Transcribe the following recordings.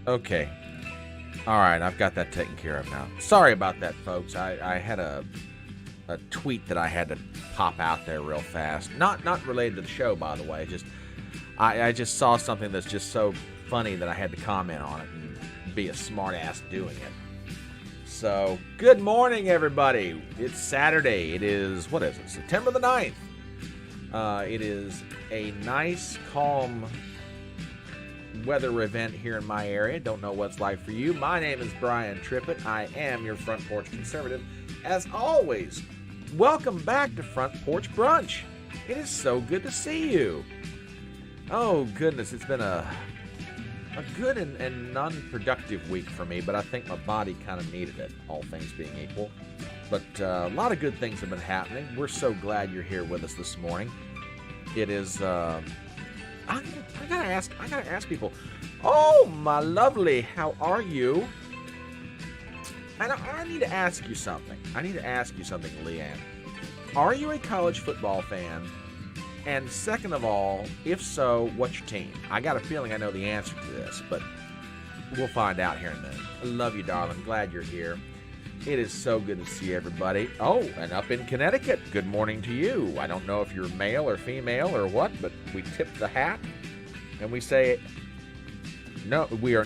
Okay. All right, I've got that taken care of now. Sorry about that, folks. I had a tweet that I had to pop out there real fast. Not related to the show, by the way. Just I just saw something that's just so funny that I had to comment on it and be a smart ass doing it. So, good morning, everybody. It's Saturday. It is, what is it, September the 9th. It is a nice, calm weather event here in my area. Don't know what it's like for you. My name is Brian Trippett. I am your Front Porch Conservative. As always, welcome back to Front Porch Brunch. It is so good to see you. Oh, goodness, it's been a good and non-productive week for me, but I think my body kind of needed it, all things being equal. But a lot of good things have been happening. We're so glad you're here with us this morning. It is, I gotta ask people, oh, my lovely, how are you? And I need to ask you something. Leanne. Are you a college football fan? And second of all, if so, what's your team? I got a feeling I know the answer to this, but we'll find out here in a minute. I love you, darling. Glad you're here. It is so good to see everybody. Oh, and up in Connecticut, good morning to you. I don't know if you're male or female or what, but we tip the hat and we say, no, we are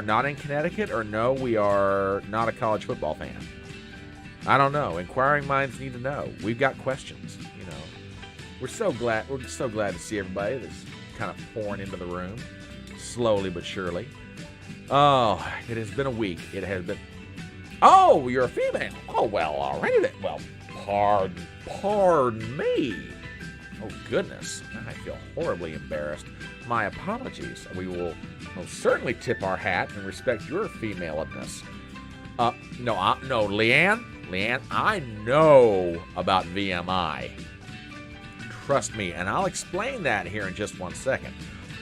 not in Connecticut, or no, we are not a college football fan. I don't know. Inquiring minds need to know. We've got questions, you know. We're so glad to see everybody that's kind of pouring into the room, slowly but surely. Oh, it has been a week. It has been. Oh, you're a female. Oh, well, alrighty then. Well, pardon me. Oh, goodness. I feel horribly embarrassed. My apologies. We will most certainly tip our hat and respect your femaleness. No, Leanne, I know about VMI. Trust me, and I'll explain that here in just one second.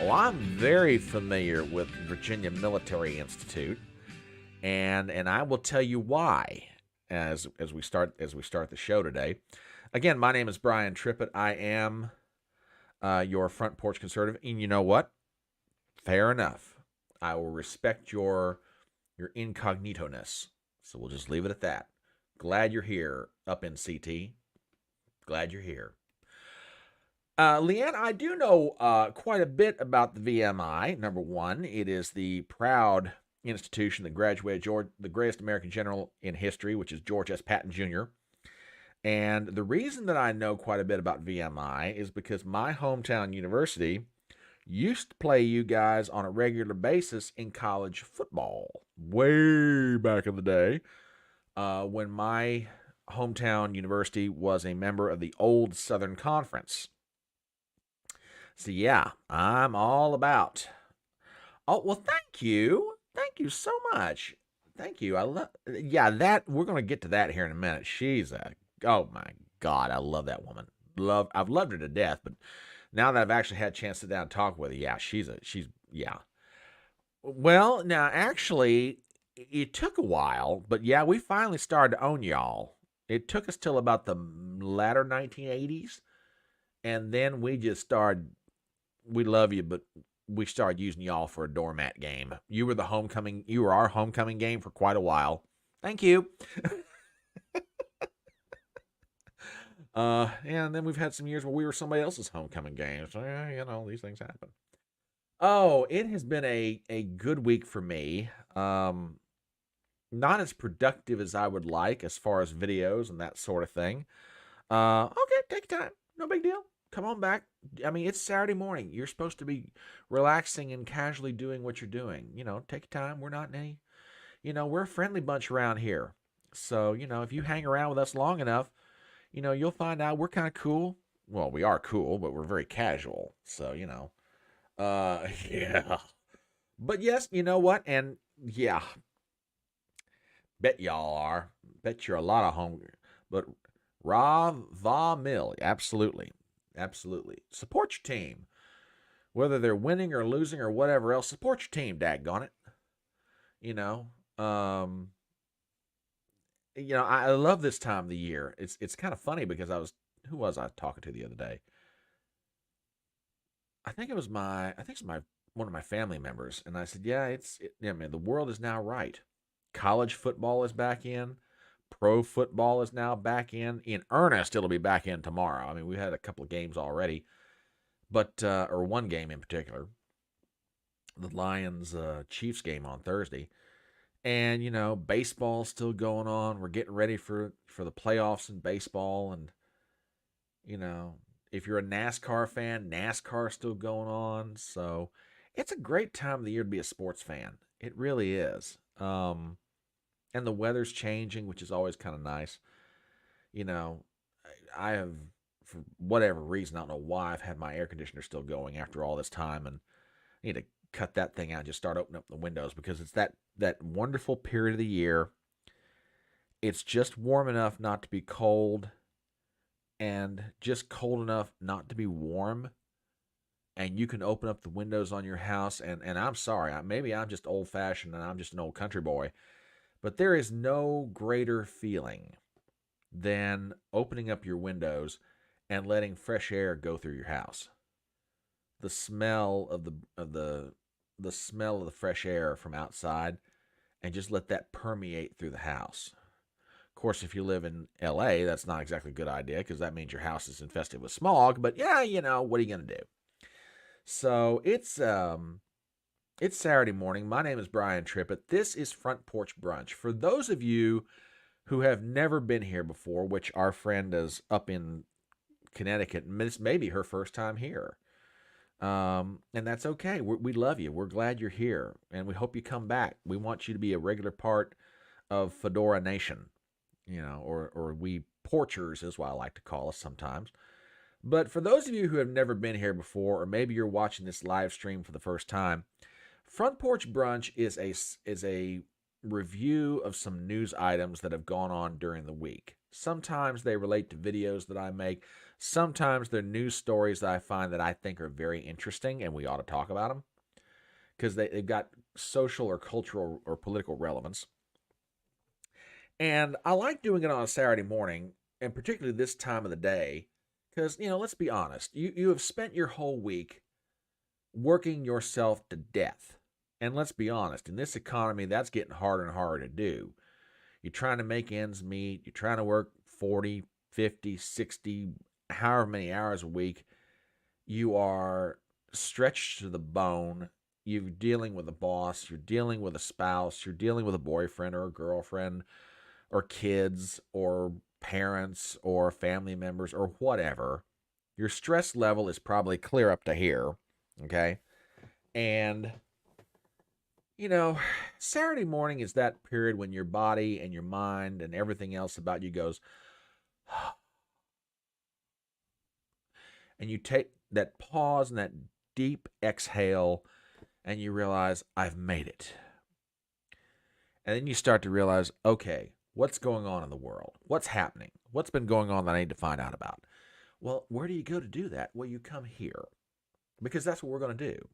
Oh, I'm very familiar with Virginia Military Institute, and I will tell you why as we start the show today. Again, my name is Brian Trippett. I am your Front Porch Conservative, and you know what? Fair enough. I will respect your incognito-ness. So we'll just leave it at that. Glad you're here up in CT. Glad you're here. Leanne, I do know quite a bit about the VMI. Number one, it is the proud institution that graduated the greatest American general in history, which is George S. Patton Jr. And the reason that I know quite a bit about VMI is because my hometown university used to play you guys on a regular basis in college football way back in the day, when my hometown university was a member of the old Southern Conference. So yeah, I'm all about. Oh, well, thank you. Thank you so much. Thank you. That we're going to get to that here in a minute. Oh my God, I love that woman. I've loved her to death, but now that I've actually had a chance to sit down and talk with her, yeah, yeah. Well, now actually, it took a while, but yeah, we finally started to own y'all. It took us till about the latter 1980s, and then we just started. We love you, but we started using y'all for a doormat game. You were our homecoming game for quite a while. Thank you. And then we've had some years where we were somebody else's homecoming game. So, yeah, these things happen. Oh, it has been a good week for me. Not as productive as I would like as far as videos and that sort of thing. Okay, take your time. No big deal. Come on back. I mean, it's Saturday morning. You're supposed to be relaxing and casually doing what you're doing. Take your time. We're not in any, we're a friendly bunch around here. So, if you hang around with us long enough, you'll find out we're kind of cool. Well, we are cool, but we're very casual. So, yeah. But yes, you know what? And yeah, bet y'all are. Bet you're a lot of hungry. But Va Mill, absolutely. Absolutely. Support your team. Whether they're winning or losing or whatever else, support your team, daggone it. I love this time of the year. It's kind of funny because who was I talking to the other day? I think it's my one of my family members, and I said, "Yeah, I mean, the world is now right. College football is back in. Pro football is now back in. In earnest, it'll be back in tomorrow. I mean, we had a couple of games already, but or one game in particular, the Lions Chiefs game on Thursday. And baseball's still going on. We're getting ready for the playoffs in baseball, and you know, if you're a NASCAR fan, NASCAR's still going on. So it's a great time of the year to be a sports fan. It really is. And the weather's changing, which is always kind of nice. You know, I have, for whatever reason, I don't know why, I've had my air conditioner still going after all this time, and I need to cut that thing out and just start opening up the windows because it's that wonderful period of the year. It's just warm enough not to be cold and just cold enough not to be warm. And you can open up the windows on your house. And I'm sorry, maybe I'm just old fashioned and I'm just an old country boy, but there is no greater feeling than opening up your windows and letting fresh air go through your house. The smell of the smell of the fresh air from outside, and just let that permeate through the house. Of course, if you live in LA, that's not exactly a good idea because that means your house is infested with smog. But yeah, what are you gonna do? So it's Saturday morning. My name is Brian Trippett. This is Front Porch Brunch. For those of you who have never been here before, which our friend is up in Connecticut, this may be her first time here. And that's okay. We love you. We're glad you're here, and we hope you come back. We want you to be a regular part of Fedora Nation, or we porchers is what I like to call us sometimes. But for those of you who have never been here before, or maybe you're watching this live stream for the first time, Front Porch Brunch is a review of some news items that have gone on during the week. Sometimes they relate to videos that I make. Sometimes they're news stories that I find that I think are very interesting and we ought to talk about them because they've got social or cultural or political relevance. And I like doing it on a Saturday morning, and particularly this time of the day, because, let's be honest, you have spent your whole week working yourself to death. And let's be honest, in this economy, that's getting harder and harder to do. You're trying to make ends meet. You're trying to work 40, 50, 60, however many hours a week. You are stretched to the bone. You're dealing with a boss. You're dealing with a spouse. You're dealing with a boyfriend or a girlfriend or kids or parents or family members or whatever. Your stress level is probably clear up to here. Okay. And Saturday morning is that period when your body and your mind and everything else about you goes, and you take that pause and that deep exhale, and you realize, I've made it. And then you start to realize, okay, what's going on in the world? What's happening? What's been going on that I need to find out about? Well, where do you go to do that? Well, you come here because that's what we're going to do.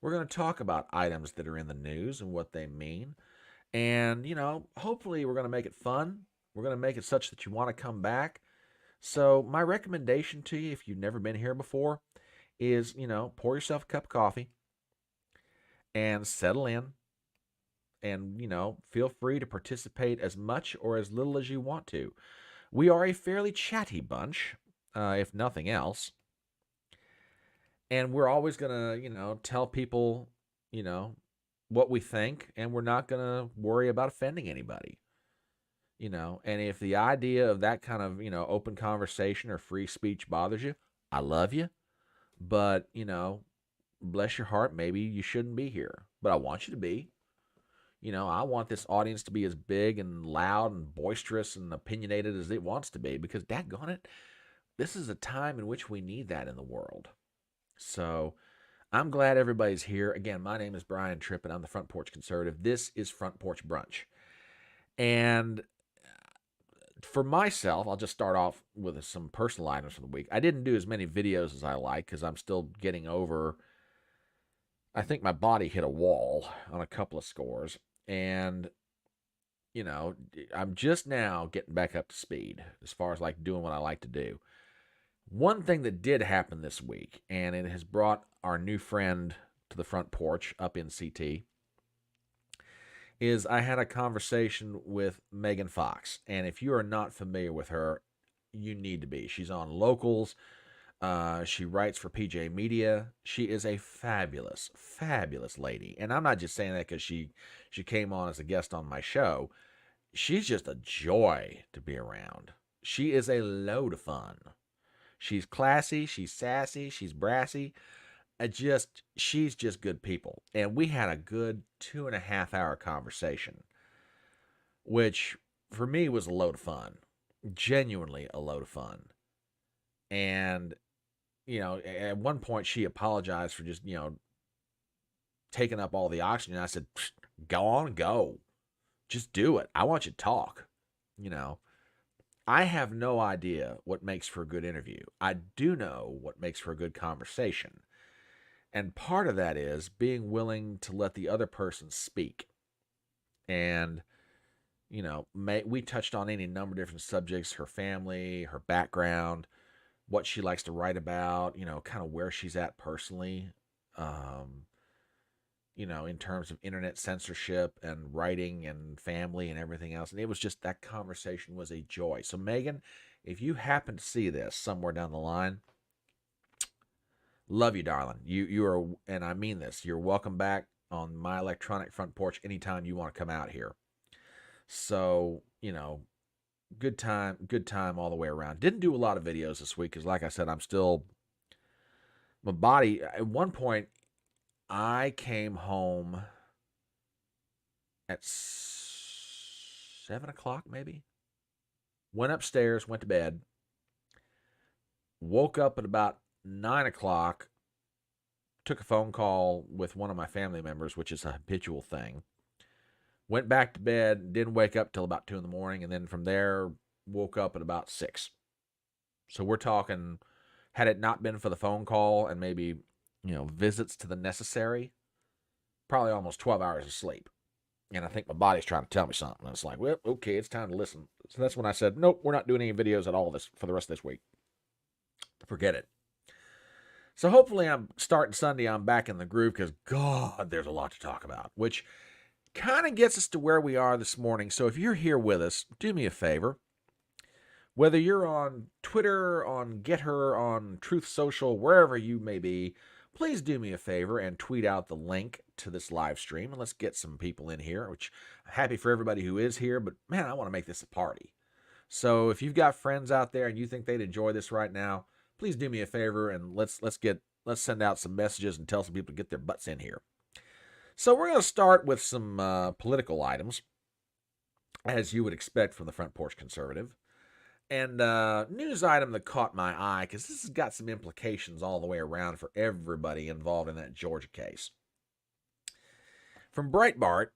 We're going to talk about items that are in the news and what they mean. And, hopefully we're going to make it fun. We're going to make it such that you want to come back. So my recommendation to you, if you've never been here before, is, pour yourself a cup of coffee and settle in and, feel free to participate as much or as little as you want to. We are a fairly chatty bunch, if nothing else. And we're always going to, tell people, what we think, and we're not going to worry about offending anybody. And if the idea of that kind of, open conversation or free speech bothers you, I love you. But, bless your heart, maybe you shouldn't be here. But I want you to be. I want this audience to be as big and loud and boisterous and opinionated as it wants to be because, daggone it, this is a time in which we need that in the world. So I'm glad everybody's here. Again, my name is Brian Tripp, and I'm the Front Porch Conservative. This is Front Porch Brunch. And for myself, I'll just start off with some personal items for the week. I didn't do as many videos as I like because I'm still getting over. I think my body hit a wall on a couple of scores. And, I'm just now getting back up to speed as far as like doing what I like to do. One thing that did happen this week, and it has brought our new friend to the front porch up in CT is I had a conversation with Megan Fox. And if you are not familiar with her, you need to be. She's on Locals. She writes for PJ Media. She is a fabulous, fabulous lady. And I'm not just saying that because she came on as a guest on my show. She's just a joy to be around. She is a load of fun. She's classy, she's sassy, she's brassy. She's just good people. And we had a good 2.5 hour conversation, which for me was a load of fun. Genuinely a load of fun. And, at one point she apologized for just, taking up all the oxygen. I said, go on, go. Just do it. I want you to talk. I have no idea what makes for a good interview. I do know what makes for a good conversation. And part of that is being willing to let the other person speak. And, we touched on any number of different subjects, her family, her background, what she likes to write about, kind of where she's at personally, in terms of internet censorship and writing and family and everything else. And it was just, that conversation was a joy. So Megan, if you happen to see this somewhere down the line, love you, darling. You are, and I mean this, you're welcome back on my electronic front porch anytime you want to come out here. So, good time all the way around. Didn't do a lot of videos this week because, like I said, my body, at one point, I came home at 7 o'clock, maybe. Went upstairs, went to bed. Woke up at about 9 o'clock. Took a phone call with one of my family members, which is a habitual thing. Went back to bed, didn't wake up till about 2 in the morning, and then from there, woke up at about 6. So we're talking, had it not been for the phone call and maybe, visits to the necessary, probably almost 12 hours of sleep. And I think my body's trying to tell me something. And it's like, well, okay, it's time to listen. So that's when I said, nope, we're not doing any videos at all for the rest of this week. Forget it. So hopefully I'm starting Sunday, I'm back in the groove because, God, there's a lot to talk about, which kind of gets us to where we are this morning. So if you're here with us, do me a favor. Whether you're on Twitter, on GetHer, on Truth Social, wherever you may be, please do me a favor and tweet out the link to this live stream, and let's get some people in here, which I'm happy for everybody who is here, but man, I want to make this a party. So if you've got friends out there and you think they'd enjoy this right now, please do me a favor and let's send out some messages and tell some people to get their butts in here. So we're going to start with some political items, as you would expect from the Front Porch Conservative. And news item that caught my eye, because this has got some implications all the way around for everybody involved in that Georgia case. From Breitbart,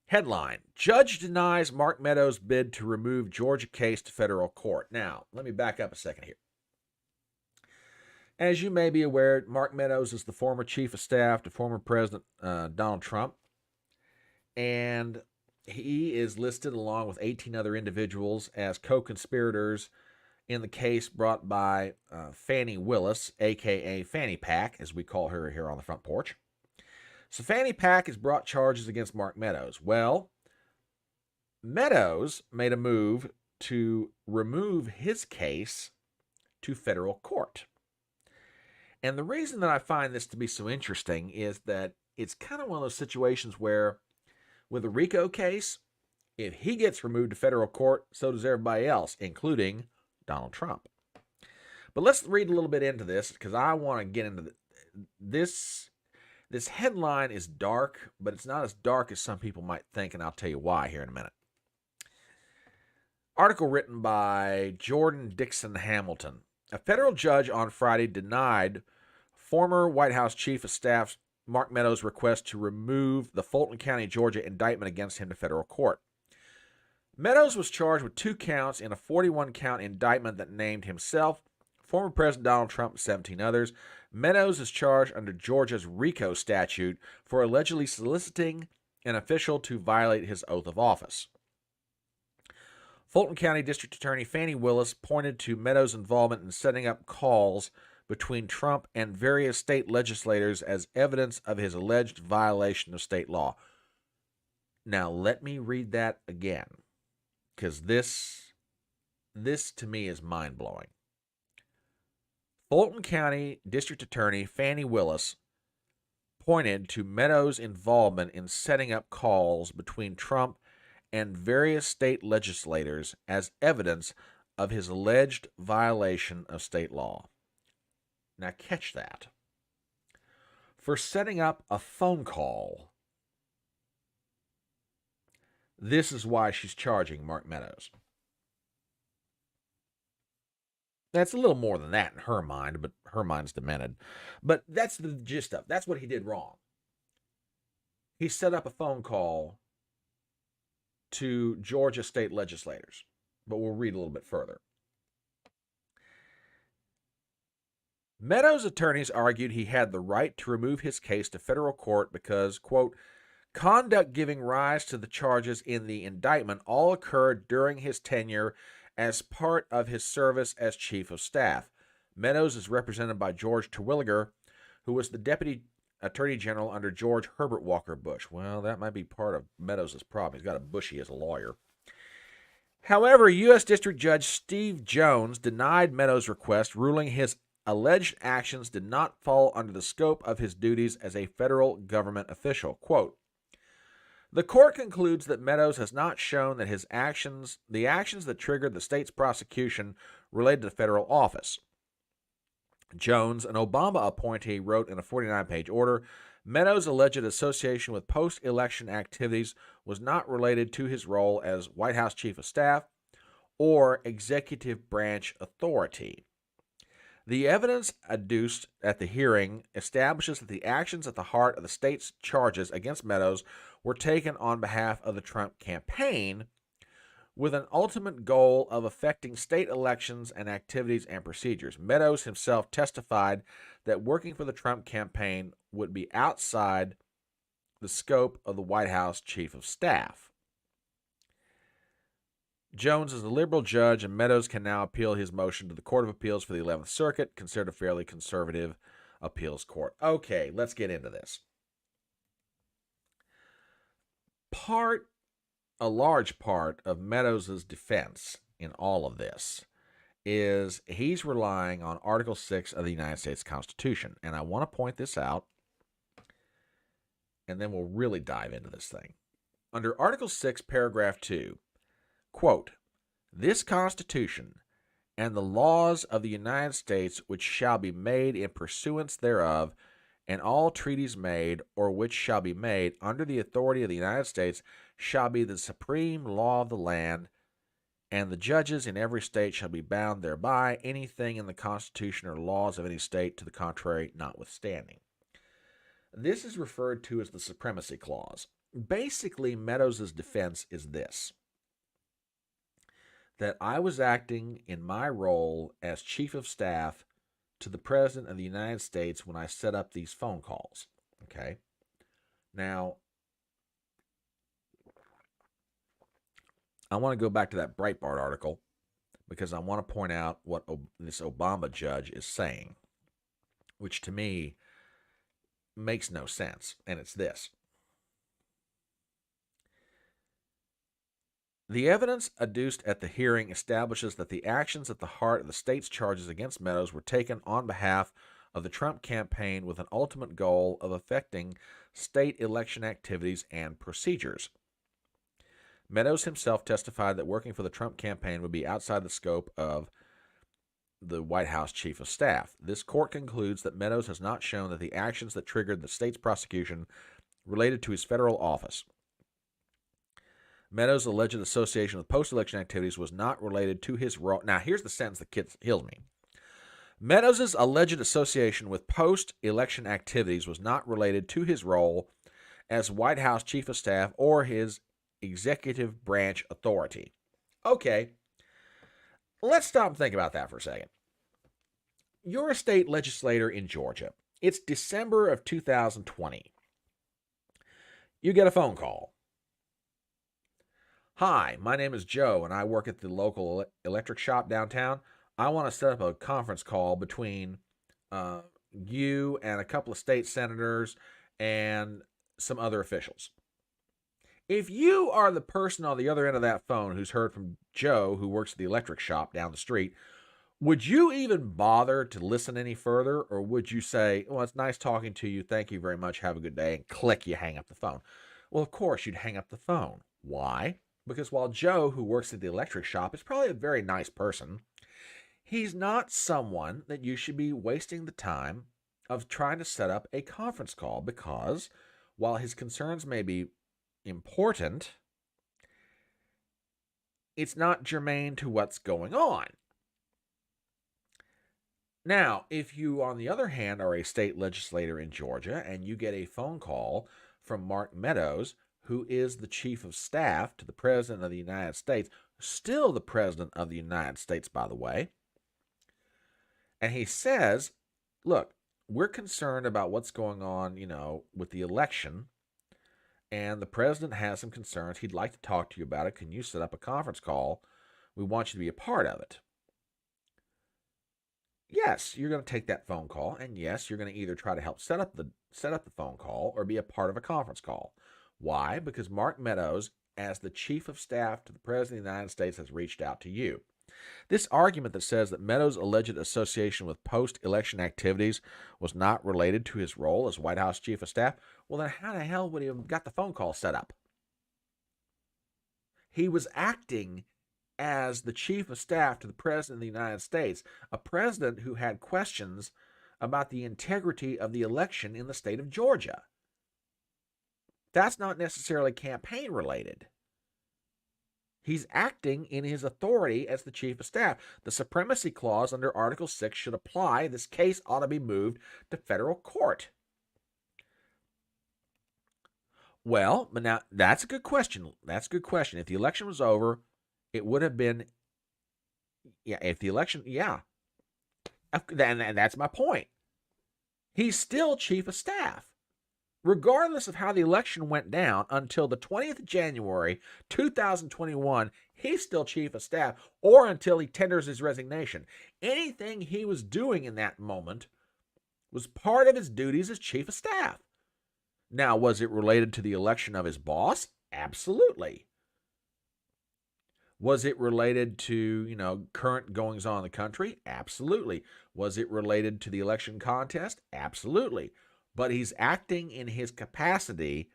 headline, Judge denies Mark Meadows' bid to remove Georgia case to federal court. Now, let me back up a second here. As you may be aware, Mark Meadows is the former chief of staff to former President Donald Trump. And he is listed along with 18 other individuals as co-conspirators in the case brought by Fani Willis, a.k.a. Fanny Pack, as we call her here on the front porch. So Fanny Pack has brought charges against Mark Meadows. Well, Meadows made a move to remove his case to federal court. And the reason that I find this to be so interesting is that it's kind of one of those situations where with the RICO case, if he gets removed to federal court, so does everybody else, including Donald Trump. But let's read a little bit into this because I want to get into this. This headline is dark, but it's not as dark as some people might think, and I'll tell you why here in a minute. Article written by Jordan Dixon Hamilton. A federal judge on Friday denied former White House Chief of Staff Mark Meadows' request to remove the Fulton County, Georgia indictment against him to federal court. Meadows was charged with 2 counts in a 41-count indictment that named himself, former President Donald Trump, and 17 others. Meadows is charged under Georgia's RICO statute for allegedly soliciting an official to violate his oath of office. Fulton County District Attorney Fani Willis pointed to Meadows' involvement in setting up calls between Trump and various state legislators as evidence of his alleged violation of state law. Now, let me read that again, because this to me is mind-blowing. Fulton County District Attorney Fannie Willis pointed to Meadows' involvement in setting up calls between Trump and various state legislators as evidence of his alleged violation of state law. Now catch that. For setting up a phone call, this is why she's charging Mark Meadows. That's a little more than that in her mind, but her mind's demented. But that's the gist of it. That's what he did wrong. He set up a phone call to Georgia state legislators. But we'll read a little bit further. Meadows' attorneys argued he had the right to remove his case to federal court because, quote, conduct giving rise to the charges in the indictment all occurred during his tenure as part of his service as chief of staff. Meadows is represented by George Terwilliger, who was the deputy attorney general under George Herbert Walker Bush. Well, that might be part of Meadows' problem. He's got a Bushy as a lawyer. However, U.S. District Judge Steve Jones denied Meadows' request, ruling his alleged actions did not fall under the scope of his duties as a federal government official. Quote, the court concludes that Meadows has not shown that the actions that triggered the state's prosecution related to federal office. Jones, an Obama appointee, wrote in a 49-page order, Meadows' alleged association with post-election activities was not related to his role as White House Chief of Staff or executive branch authority. The evidence adduced at the hearing establishes that the actions at the heart of the state's charges against Meadows were taken on behalf of the Trump campaign with an ultimate goal of affecting state elections and activities and procedures. Meadows himself testified that working for the Trump campaign would be outside the scope of the White House Chief of Staff. Jones is a liberal judge, and Meadows can now appeal his motion to the Court of Appeals for the 11th Circuit, considered a fairly conservative appeals court. Okay, let's get into this. A large part of Meadows' defense in all of this is he's relying on Article 6 of the United States Constitution. And I want to point this out, and then we'll really dive into this thing. Under Article 6, Paragraph 2, quote, this Constitution and the laws of the United States which shall be made in pursuance thereof, and all treaties made or which shall be made under the authority of the United States shall be the supreme law of the land, and the judges in every state shall be bound thereby, anything in the Constitution or laws of any state to the contrary notwithstanding. This is referred to as the Supremacy Clause. Basically, Meadows' defense is this: that I was acting in my role as Chief of Staff to the President of the United States when I set up these phone calls. Okay? Now, I want to go back to that Breitbart article because I want to point out what this Obama judge is saying, which to me makes no sense, and it's this. The evidence adduced at the hearing establishes that the actions at the heart of the state's charges against Meadows were taken on behalf of the Trump campaign with an ultimate goal of affecting state election activities and procedures. Meadows himself testified that working for the Trump campaign would be outside the scope of the White House Chief of Staff. This court concludes that Meadows has not shown that the actions that triggered the state's prosecution related to his federal office. Meadows' alleged association with post-election activities was not related to his role. Now, here's the sentence that kills me. Meadows' alleged association with post-election activities was not related to his role as White House Chief of Staff or his executive branch authority. Okay, let's stop and think about that for a second. You're a state legislator in Georgia. It's December of 2020. You get a phone call. Hi, my name is Joe, and I work at the local electric shop downtown. I want to set up a conference call between uh, you and a couple of state senators and some other officials. If you are the person on the other end of that phone who's heard from Joe, who works at the electric shop down the street, would you even bother to listen any further? Or would you say, well, it's nice talking to you. Thank you very much. Have a good day. And click, you hang up the phone. Well, of course, you'd hang up the phone. Why? Because while Joe, who works at the electric shop, is probably a very nice person, he's not someone that you should be wasting the time of trying to set up a conference call, because while his concerns may be important, it's not germane to what's going on. Now, if you, on the other hand, are a state legislator in Georgia and you get a phone call from Mark Meadows, who is the chief of staff to the President of the United States, still the President of the United States, by the way, and he says, look, we're concerned about what's going on, with the election, and the president has some concerns. He'd like to talk to you about it. Can you set up a conference call? We want you to be a part of it. Yes, you're going to take that phone call, and yes, you're going to either try to help set up the phone call or be a part of a conference call. Why? Because Mark Meadows, as the chief of staff to the President of the United States, has reached out to you. This argument that says that Meadows' alleged association with post-election activities was not related to his role as White House chief of staff, well, then how the hell would he have got the phone call set up? He was acting as the chief of staff to the President of the United States, a president who had questions about the integrity of the election in the state of Georgia. That's not necessarily campaign related. He's acting in his authority as the chief of staff. The supremacy clause under Article 6 should apply. This case ought to be moved to federal court. Well, but now that's a good question. That's a good question. If the election was over, it would have been, if the election, and that's my point. He's still chief of staff. Regardless of how the election went down, until the 20th of January, 2021, he's still chief of staff, or until he tenders his resignation. Anything he was doing in that moment was part of his duties as chief of staff. Now, was it related to the election of his boss? Absolutely. Was it related to, current goings-on in the country? Absolutely. Was it related to the election contest? Absolutely. But he's acting in his capacity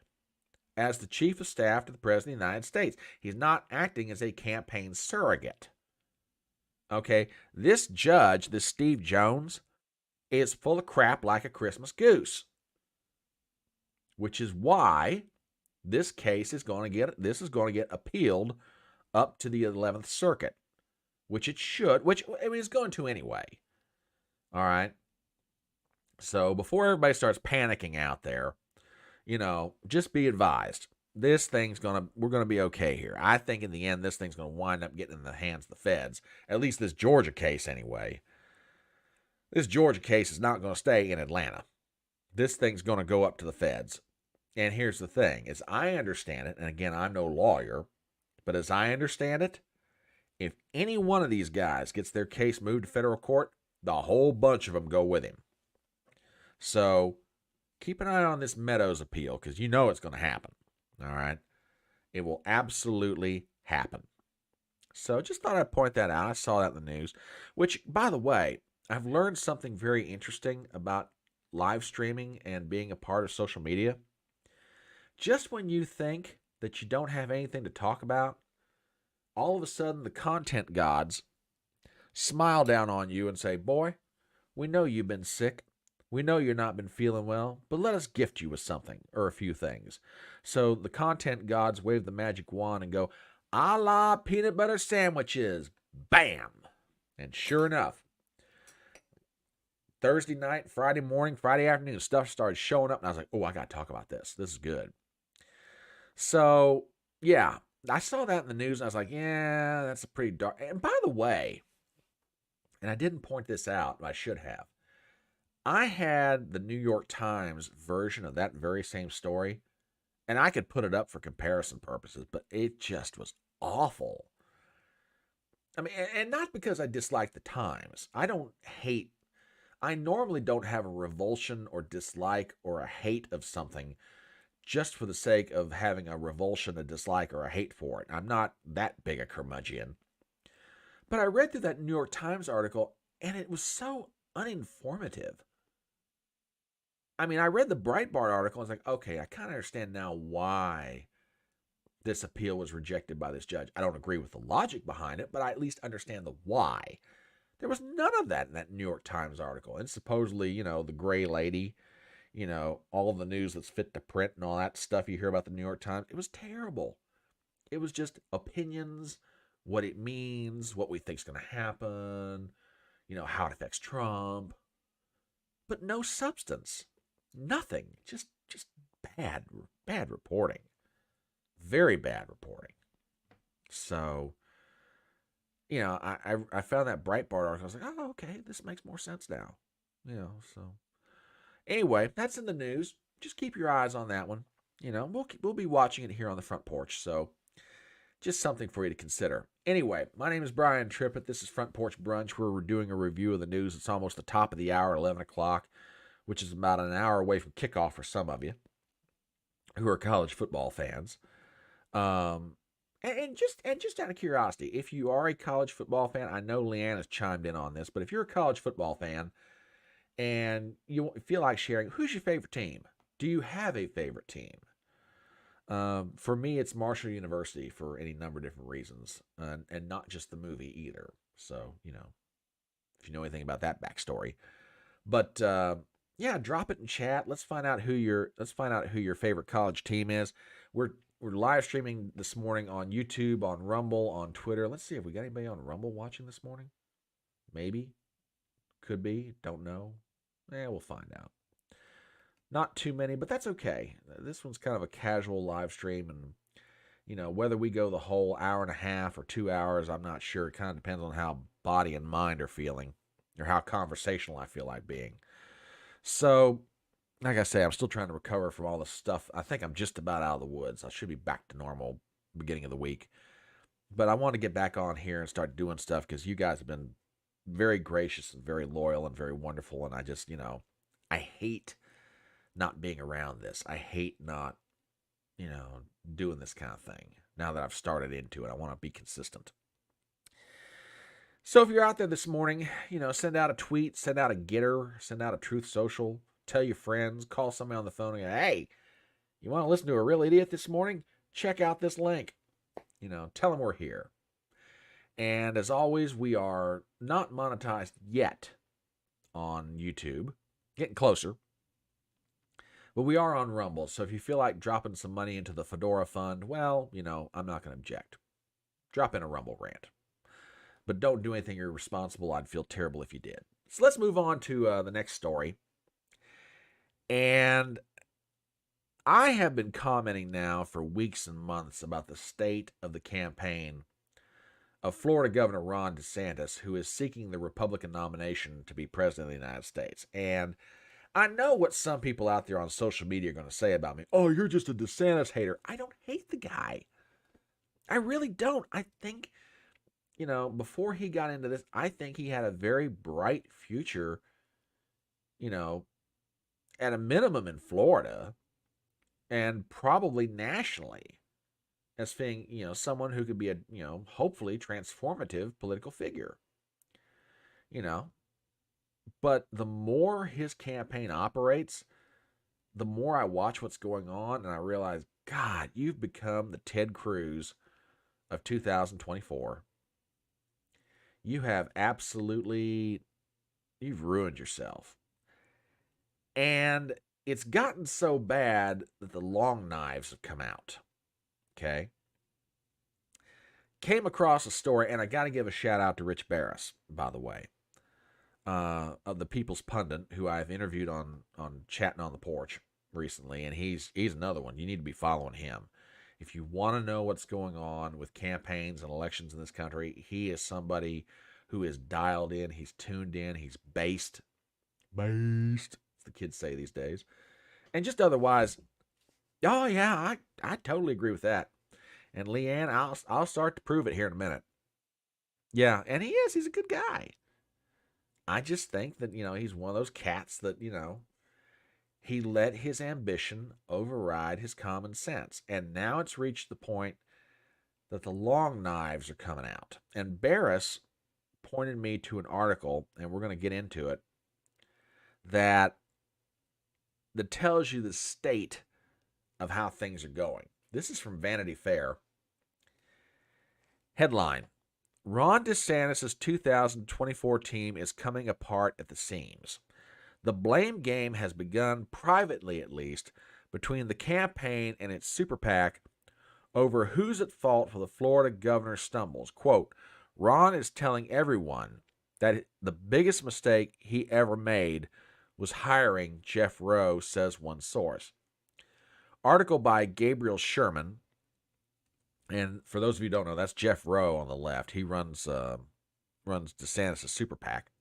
as the chief of staff to the President of the United States. He's not acting as a campaign surrogate. Okay? This judge, this Steve Jones, is full of crap like a Christmas goose. Which is why this case is going to get appealed up to the 11th Circuit, which it should, which it's going to anyway. All right? So before everybody starts panicking out there, just be advised. We're going to be okay here. I think in the end, this thing's going to wind up getting in the hands of the feds. At least this Georgia case anyway. This Georgia case is not going to stay in Atlanta. This thing's going to go up to the feds. And here's the thing, as I understand it, and again, I'm no lawyer, but as I understand it, if any one of these guys gets their case moved to federal court, the whole bunch of them go with him. So keep an eye on this Meadows appeal, because it's going to happen. All right? It will absolutely happen. So just thought I'd point that out. I saw that in the news, which, by the way, I've learned something very interesting about live streaming and being a part of social media. Just when you think that you don't have anything to talk about, all of a sudden the content gods smile down on you and say, boy, we know you've been sick. We know you've not been feeling well, but let us gift you with something or a few things. So the content gods wave the magic wand and go, a la peanut butter sandwiches. Bam! And sure enough, Thursday night, Friday morning, Friday afternoon, stuff started showing up, and I was like, oh, I got to talk about this. This is good. So, yeah, I saw that in the news, and I was like, yeah, that's a pretty dark. And by the way, and I didn't point this out, but I should have. I had the New York Times version of that very same story, and I could put it up for comparison purposes, but it just was awful. I mean, and not because I dislike the Times. I don't hate I normally don't have a revulsion or dislike or a hate of something just for the sake of having a revulsion, a dislike, or a hate for it. I'm not that big a curmudgeon. But I read through that New York Times article, and it was so uninformative. I mean, I read the Breitbart article, and I was like, okay, I kind of understand now why this appeal was rejected by this judge. I don't agree with the logic behind it, but I at least understand the why. There was none of that in that New York Times article. And supposedly, the gray lady, all of the news that's fit to print and all that stuff you hear about the New York Times, it was terrible. It was just opinions, what it means, what we think's going to happen, how it affects Trump, but no substance, nothing, just bad reporting, very bad reporting. So, I found that Breitbart article. I was like, oh, okay, this makes more sense now. So anyway, that's in the news. Just keep your eyes on that one. We'll be watching it here on the front porch. So just something for you to consider. Anyway, my name is Brian Trippett. This is Front Porch Brunch, where we're doing a review of the news. It's almost the top of the hour, 11 o'clock, which is about an hour away from kickoff for some of you who are college football fans. And just out of curiosity, if you are a college football fan, I know Leanne has chimed in on this, but if you're a college football fan and you feel like sharing, who's your favorite team? Do you have a favorite team? For me, it's Marshall University for any number of different reasons, and not just the movie either. So, if you know anything about that backstory, but yeah, drop it in chat. Let's find out who your favorite college team is. We're live streaming this morning on YouTube, on Rumble, on Twitter. Let's see if we got anybody on Rumble watching this morning. Maybe, could be, don't know. We'll find out. Not too many, but that's okay. This one's kind of a casual live stream, and whether we go the whole hour and a half or 2 hours, I'm not sure. It kind of depends on how body and mind are feeling, or how conversational I feel like being. So, like I say, I'm still trying to recover from all the stuff. I think I'm just about out of the woods. I should be back to normal beginning of the week. But I want to get back on here and start doing stuff because you guys have been very gracious and very loyal and very wonderful. And I just, I hate not being around this. I hate not, doing this kind of thing. Now that I've started into it, I want to be consistent. So if you're out there this morning, send out a tweet, send out a getter, send out a truth social, tell your friends, call somebody on the phone and go, hey, you want to listen to a real idiot this morning? Check out this link. Tell them we're here. And as always, we are not monetized yet on YouTube. Getting closer. But we are on Rumble, so if you feel like dropping some money into the Fedora Fund, well, I'm not going to object. Drop in a Rumble rant. But don't do anything irresponsible. I'd feel terrible if you did. So let's move on to the next story. And I have been commenting now for weeks and months about the state of the campaign of Florida Governor Ron DeSantis, who is seeking the Republican nomination to be president of the United States. And I know what some people out there on social media are going to say about me. Oh, you're just a DeSantis hater. I don't hate the guy. I really don't. I think, before he got into this, I think he had a very bright future, at a minimum in Florida and probably nationally as being, someone who could be a, hopefully transformative political figure, But the more his campaign operates, the more I watch what's going on, and I realize, God, you've become the Ted Cruz of 2024. You've ruined yourself. And it's gotten so bad that the long knives have come out. Okay? Came across a story, and I got to give a shout out to Rich Barris, by the way. Of the People's Pundit, who I've interviewed on Chatting on the Porch recently, and he's another one. You need to be following him. If you want to know what's going on with campaigns and elections in this country, he is somebody who is dialed in, he's tuned in, he's based, as the kids say these days. And just otherwise, oh yeah, I totally agree with that. And Leanne, I'll start to prove it here in a minute. Yeah, and he's a good guy. I just think that, he's one of those cats that, he let his ambition override his common sense. And now it's reached the point that the long knives are coming out. And Barris pointed me to an article, and we're going to get into it, that tells you the state of how things are going. This is from Vanity Fair. Headline: Ron DeSantis' 2024 team is coming apart at the seams. The blame game has begun, privately at least, between the campaign and its super PAC over who's at fault for the Florida governor's stumbles. Quote, Ron is telling everyone that the biggest mistake he ever made was hiring Jeff Rowe, says one source. Article by Gabriel Sherman. And for those of you who don't know, that's Jeff Rowe on the left. He runs DeSantis' super PAC.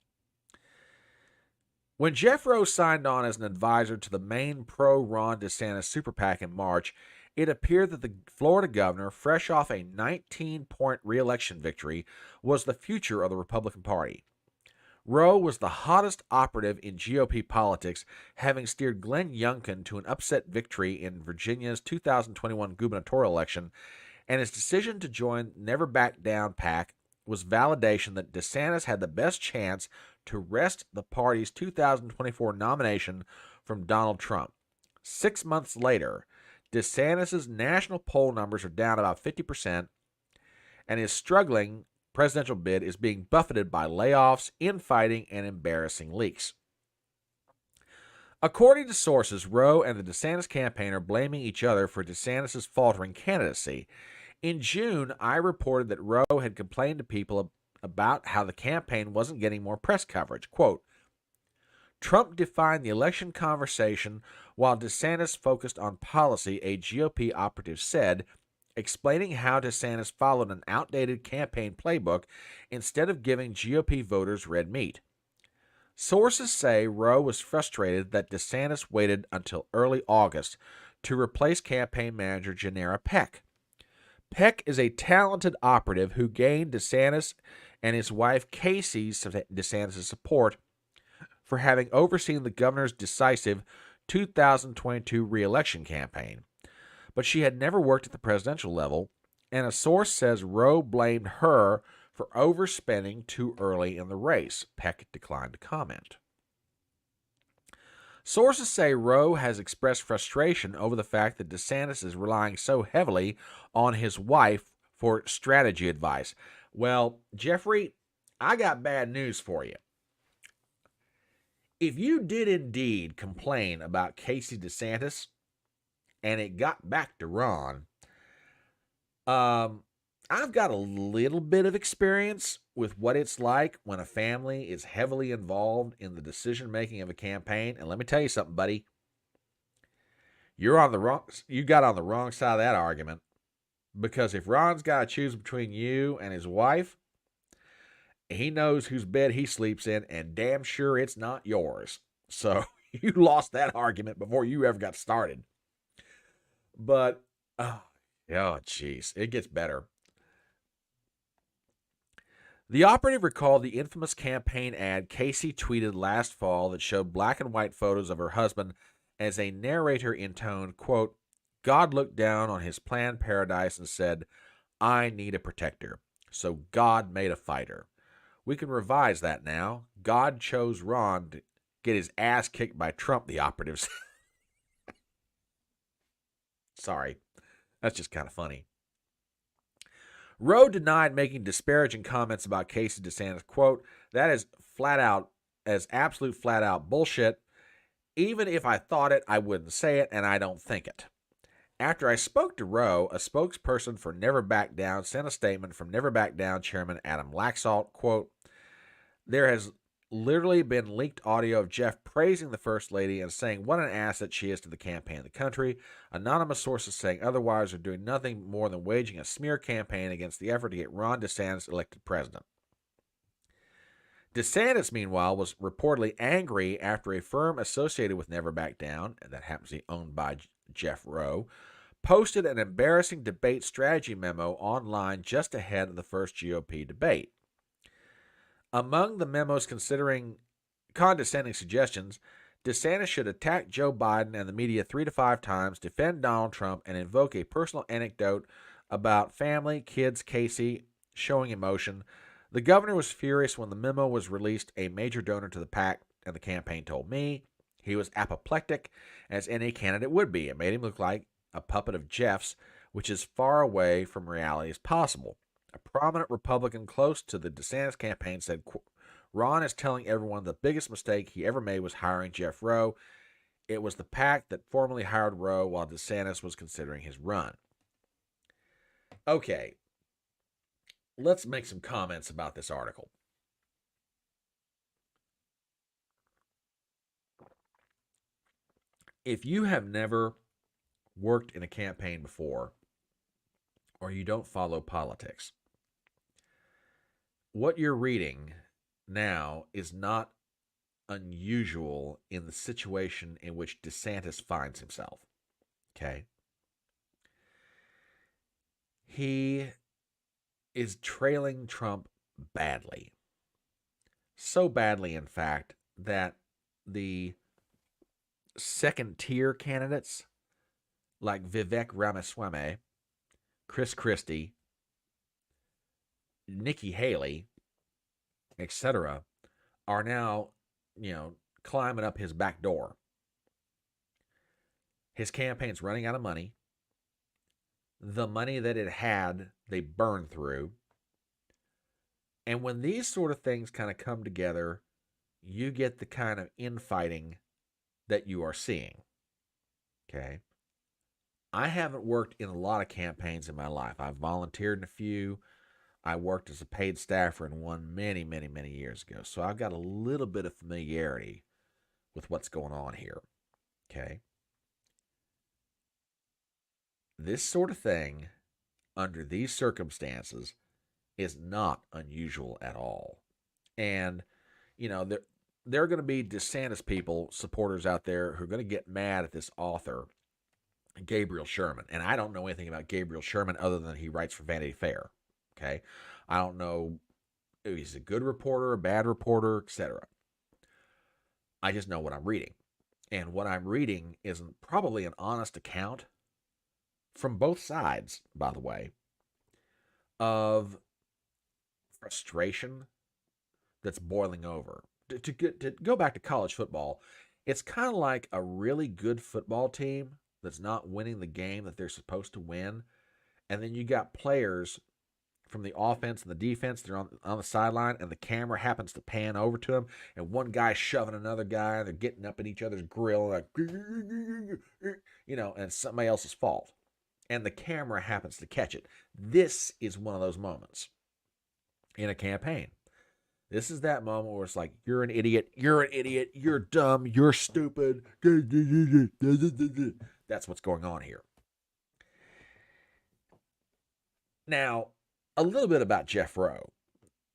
When Jeff Rowe signed on as an advisor to the main pro-Ron DeSantis super PAC in March, it appeared that the Florida governor, fresh off a 19-point re-election victory, was the future of the Republican Party. Rowe was the hottest operative in GOP politics, having steered Glenn Youngkin to an upset victory in Virginia's 2021 gubernatorial election, and his decision to join Never Back Down PAC was validation that DeSantis had the best chance to wrest the party's 2024 nomination from Donald Trump. 6 months later, DeSantis' national poll numbers are down about 50%, and his struggling presidential bid is being buffeted by layoffs, infighting, and embarrassing leaks. According to sources, Rowe and the DeSantis campaign are blaming each other for DeSantis' faltering candidacy. In June, I reported that Rowe had complained to people about how the campaign wasn't getting more press coverage. Quote, Trump defined the election conversation while DeSantis focused on policy, a GOP operative said, explaining how DeSantis followed an outdated campaign playbook instead of giving GOP voters red meat. Sources say Rowe was frustrated that DeSantis waited until early August to replace campaign manager Janera Peck. Peck is a talented operative who gained DeSantis and his wife Casey DeSantis' support for having overseen the governor's decisive 2022 re-election campaign. But she had never worked at the presidential level, and a source says Rowe blamed her for overspending too early in the race. Peck declined to comment. Sources say Rowe has expressed frustration over the fact that DeSantis is relying so heavily on his wife for strategy advice. Well, Jeffrey, I got bad news for you. If you did indeed complain about Casey DeSantis and it got back to Ron, I've got a little bit of experience with what it's like when a family is heavily involved in the decision-making of a campaign. And let me tell you something, buddy. You got on the wrong side of that argument. Because if Ron's got to choose between you and his wife, he knows whose bed he sleeps in, and damn sure it's not yours. So you lost that argument before you ever got started. But, oh, jeez, it gets better. The operative recalled the infamous campaign ad Casey tweeted last fall that showed black and white photos of her husband as a narrator intoned, quote, God looked down on his planned paradise and said, I need a protector. So God made a fighter. We can revise that now. God chose Ron to get his ass kicked by Trump, the operatives. Sorry, that's just kind of funny. Rowe denied making disparaging comments about Casey DeSantis. Quote, that is absolute flat out bullshit. Even if I thought it, I wouldn't say it, and I don't think it. After I spoke to Rowe, a spokesperson for Never Back Down sent a statement from Never Back Down chairman Adam Laxalt. Quote, there has literally been leaked audio of Jeff praising the First Lady and saying what an asset she is to the campaign and the country. Anonymous sources saying otherwise are doing nothing more than waging a smear campaign against the effort to get Ron DeSantis elected president. DeSantis, meanwhile, was reportedly angry after a firm associated with Never Back Down, and that happens to be owned by Jeff Rowe, posted an embarrassing debate strategy memo online just ahead of the first GOP debate. Among the memos considering condescending suggestions, DeSantis should attack Joe Biden and the media 3 to 5 times, defend Donald Trump, and invoke a personal anecdote about family, kids, Casey, showing emotion. The governor was furious when the memo was released. A major donor to the PAC and the campaign told me he was apoplectic, as any candidate would be. It made him look like a puppet of Jeff's, which is far away from reality as possible. A prominent Republican close to the DeSantis campaign said, Ron is telling everyone the biggest mistake he ever made was hiring Jeff Rowe. It was the PAC that formally hired Rowe while DeSantis was considering his run. Okay, let's make some comments about this article. If you have never worked in a campaign before, or you don't follow politics, what you're reading now is not unusual in the situation in which DeSantis finds himself. Okay? He is trailing Trump badly. So badly, in fact, that the second tier candidates like Vivek Ramaswamy, Chris Christie, Nikki Haley, etc., are now, climbing up his back door. His campaign's running out of money. The money that it had, they burned through. And when these sort of things kind of come together, you get the kind of infighting that you are seeing. Okay? I haven't worked in a lot of campaigns in my life. I've volunteered in a few. I worked as a paid staffer in one many, many, many years ago. So I've got a little bit of familiarity with what's going on here. Okay? This sort of thing, under these circumstances, is not unusual at all. And, there are going to be DeSantis people, supporters out there, who are going to get mad at this author, Gabriel Sherman. And I don't know anything about Gabriel Sherman other than he writes for Vanity Fair. Okay? I don't know if he's a good reporter, a bad reporter, etc. I just know what I'm reading. And what I'm reading is probably an honest account from both sides, by the way, of frustration that's boiling over. To go back to college football, it's kind of like a really good football team that's not winning the game that they're supposed to win. And then you got players from the offense and the defense, they're on the sideline, and the camera happens to pan over to them, and one guy's shoving another guy, and they're getting up in each other's grill, like, and it's somebody else's fault. And the camera happens to catch it. This is one of those moments in a campaign. This is that moment where it's like, you're an idiot, you're dumb, you're stupid. That's what's going on here. Now, a little bit about Jeff Rowe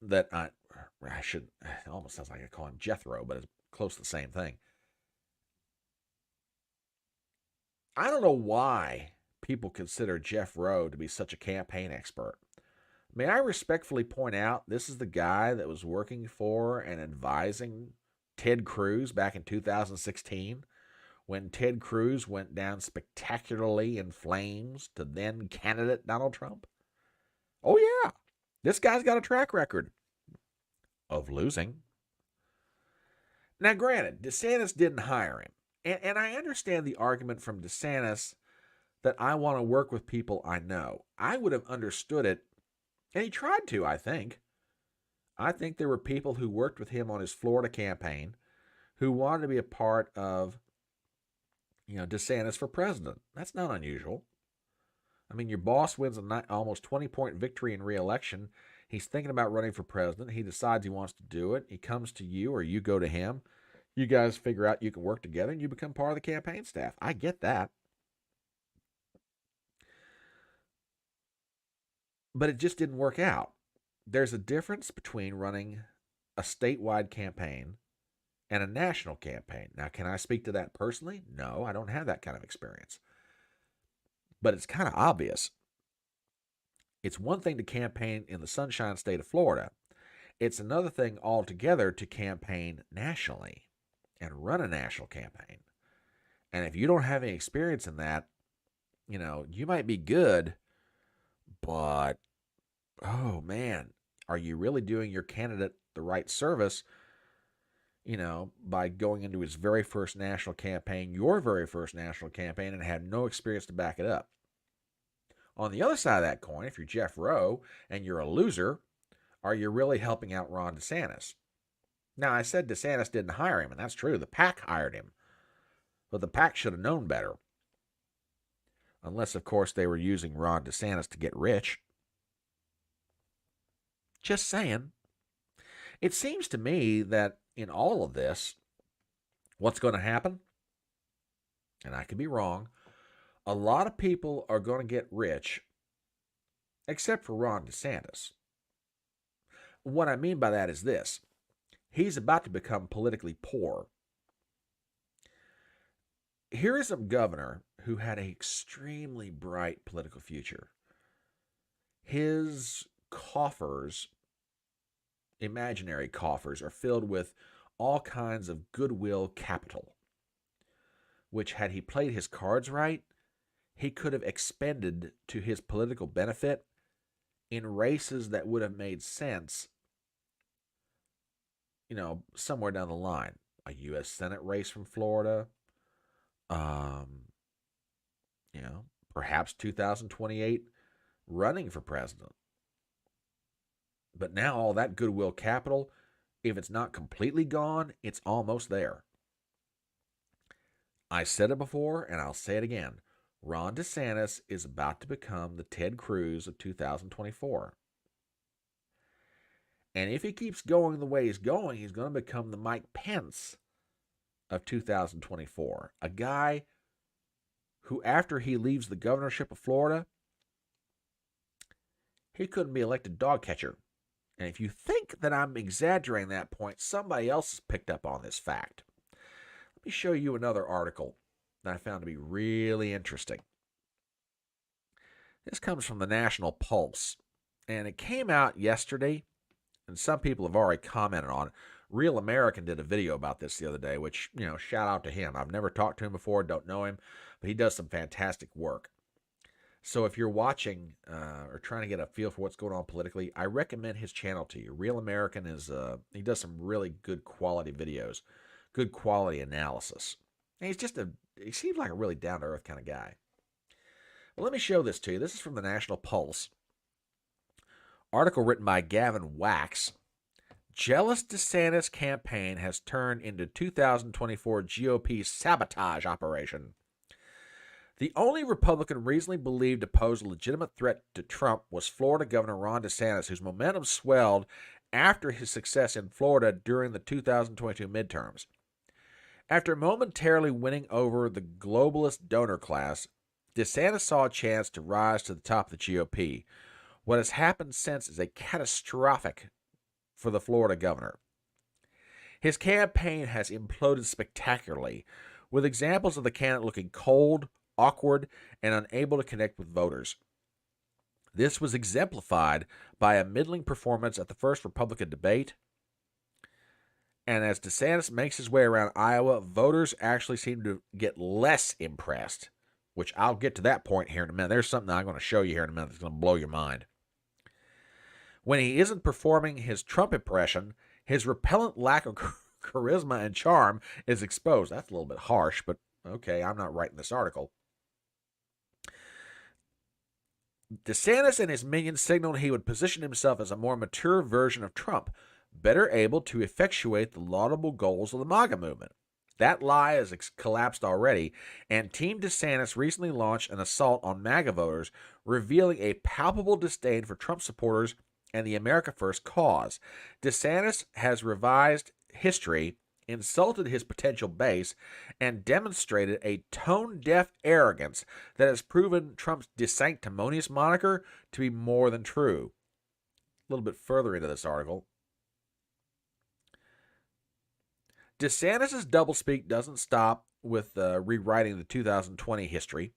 that I should, it almost sounds like I call him Jethro, but it's close to the same thing. I don't know why people consider Jeff Rowe to be such a campaign expert. May I respectfully point out this is the guy that was working for and advising Ted Cruz back in 2016 when Ted Cruz went down spectacularly in flames to then candidate Donald Trump? Oh, yeah. This guy's got a track record of losing. Now, granted, DeSantis didn't hire him. And I understand the argument from DeSantis that I want to work with people I know. I would have understood it, and he tried to, I think. I think there were people who worked with him on his Florida campaign who wanted to be a part of, DeSantis for president. That's not unusual. I mean, your boss wins an almost 20-point victory in re-election. He's thinking about running for president. He decides he wants to do it. He comes to you or you go to him. You guys figure out you can work together and you become part of the campaign staff. I get that. But it just didn't work out. There's a difference between running a statewide campaign and a national campaign. Now, can I speak to that personally? No, I don't have that kind of experience. But it's kind of obvious. It's one thing to campaign in the Sunshine State of Florida, It's another thing altogether to campaign nationally and run a national campaign. And if you don't have any experience in that, you might be good, but oh man, are you really doing your candidate the right service, by going into his very first national campaign, your very first national campaign, and had no experience to back it up? On the other side of that coin, if you're Jeff Rowe and you're a loser, are you really helping out Ron DeSantis? Now, I said DeSantis didn't hire him, and that's true. The PAC hired him. But the PAC should have known better. Unless, of course, they were using Ron DeSantis to get rich. Just saying. It seems to me that in all of this, what's going to happen, and I could be wrong, a lot of people are going to get rich, except for Ron DeSantis. What I mean by that is this. He's about to become politically poor. Here is a governor who had an extremely bright political future. His coffers, imaginary coffers, are filled with all kinds of goodwill capital, which, had he played his cards right, he could have expended to his political benefit in races that would have made sense, somewhere down the line. A U.S. Senate race from Florida, perhaps 2028 running for president. But now all that goodwill capital, if it's not completely gone, it's almost there. I said it before, and I'll say it again. Ron DeSantis is about to become the Ted Cruz of 2024. And if he keeps going the way he's going to become the Mike Pence of 2024. A guy who, after he leaves the governorship of Florida, he couldn't be elected dog catcher. And if you think that I'm exaggerating that point, somebody else has picked up on this fact. Let me show you another article that I found to be really interesting. This comes from the National Pulse, and it came out yesterday, and some people have already commented on it. Real American did a video about this the other day, which, shout out to him. I've never talked to him before, don't know him, but he does some fantastic work. So if you're watching or trying to get a feel for what's going on politically, I recommend his channel to you. Real American he does some really good quality videos, good quality analysis. And he seems like a really down-to-earth kind of guy. But let me show this to you. This is from the National Pulse. Article written by Gavin Wax. Jealous DeSantis campaign has turned into 2024 GOP sabotage operation. The only Republican reasonably believed to pose a legitimate threat to Trump was Florida Governor Ron DeSantis, whose momentum swelled after his success in Florida during the 2022 midterms. After momentarily winning over the globalist donor class, DeSantis saw a chance to rise to the top of the GOP. What has happened since is a catastrophic for the Florida governor. His campaign has imploded spectacularly, with examples of the candidate looking cold, awkward, and unable to connect with voters. This was exemplified by a middling performance at the first Republican debate. And as DeSantis makes his way around Iowa, voters actually seem to get less impressed, which I'll get to that point here in a minute. There's something I'm going to show you here in a minute that's going to blow your mind. When he isn't performing his Trump impression, his repellent lack of charisma and charm is exposed. That's a little bit harsh, but okay, I'm not writing this article. DeSantis and his minions signaled he would position himself as a more mature version of Trump, better able to effectuate the laudable goals of the MAGA movement. That lie has collapsed already, and Team DeSantis recently launched an assault on MAGA voters, revealing a palpable disdain for Trump supporters and the America First cause. DeSantis has revised history, insulted his potential base, and demonstrated a tone-deaf arrogance that has proven Trump's desanctimonious moniker to be more than true. A little bit further into this article. DeSantis' doublespeak doesn't stop with rewriting the 2020 history.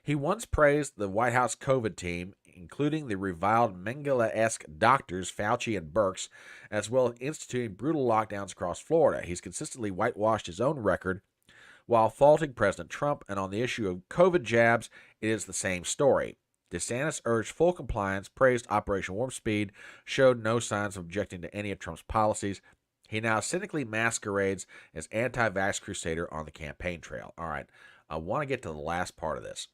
He once praised the White House COVID team, including the reviled Mengele-esque doctors Fauci and Birx, as well as instituting brutal lockdowns across Florida. He's consistently whitewashed his own record while faulting President Trump, and on the issue of COVID jabs, it is the same story. DeSantis urged full compliance, praised Operation Warp Speed, showed no signs of objecting to any of Trump's policies. He now cynically masquerades as anti-vax crusader on the campaign trail. All right, I want to get to the last part of this.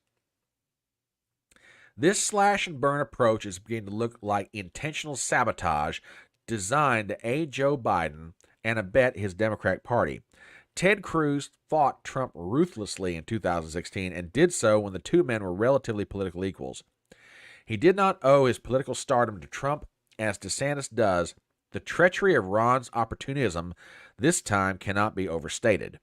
This slash and burn approach is beginning to look like intentional sabotage designed to aid Joe Biden and abet his Democratic Party. Ted Cruz fought Trump ruthlessly in 2016 and did so when the two men were relatively political equals. He did not owe his political stardom to Trump, as DeSantis does. The treachery of Ron's opportunism this time cannot be overstated.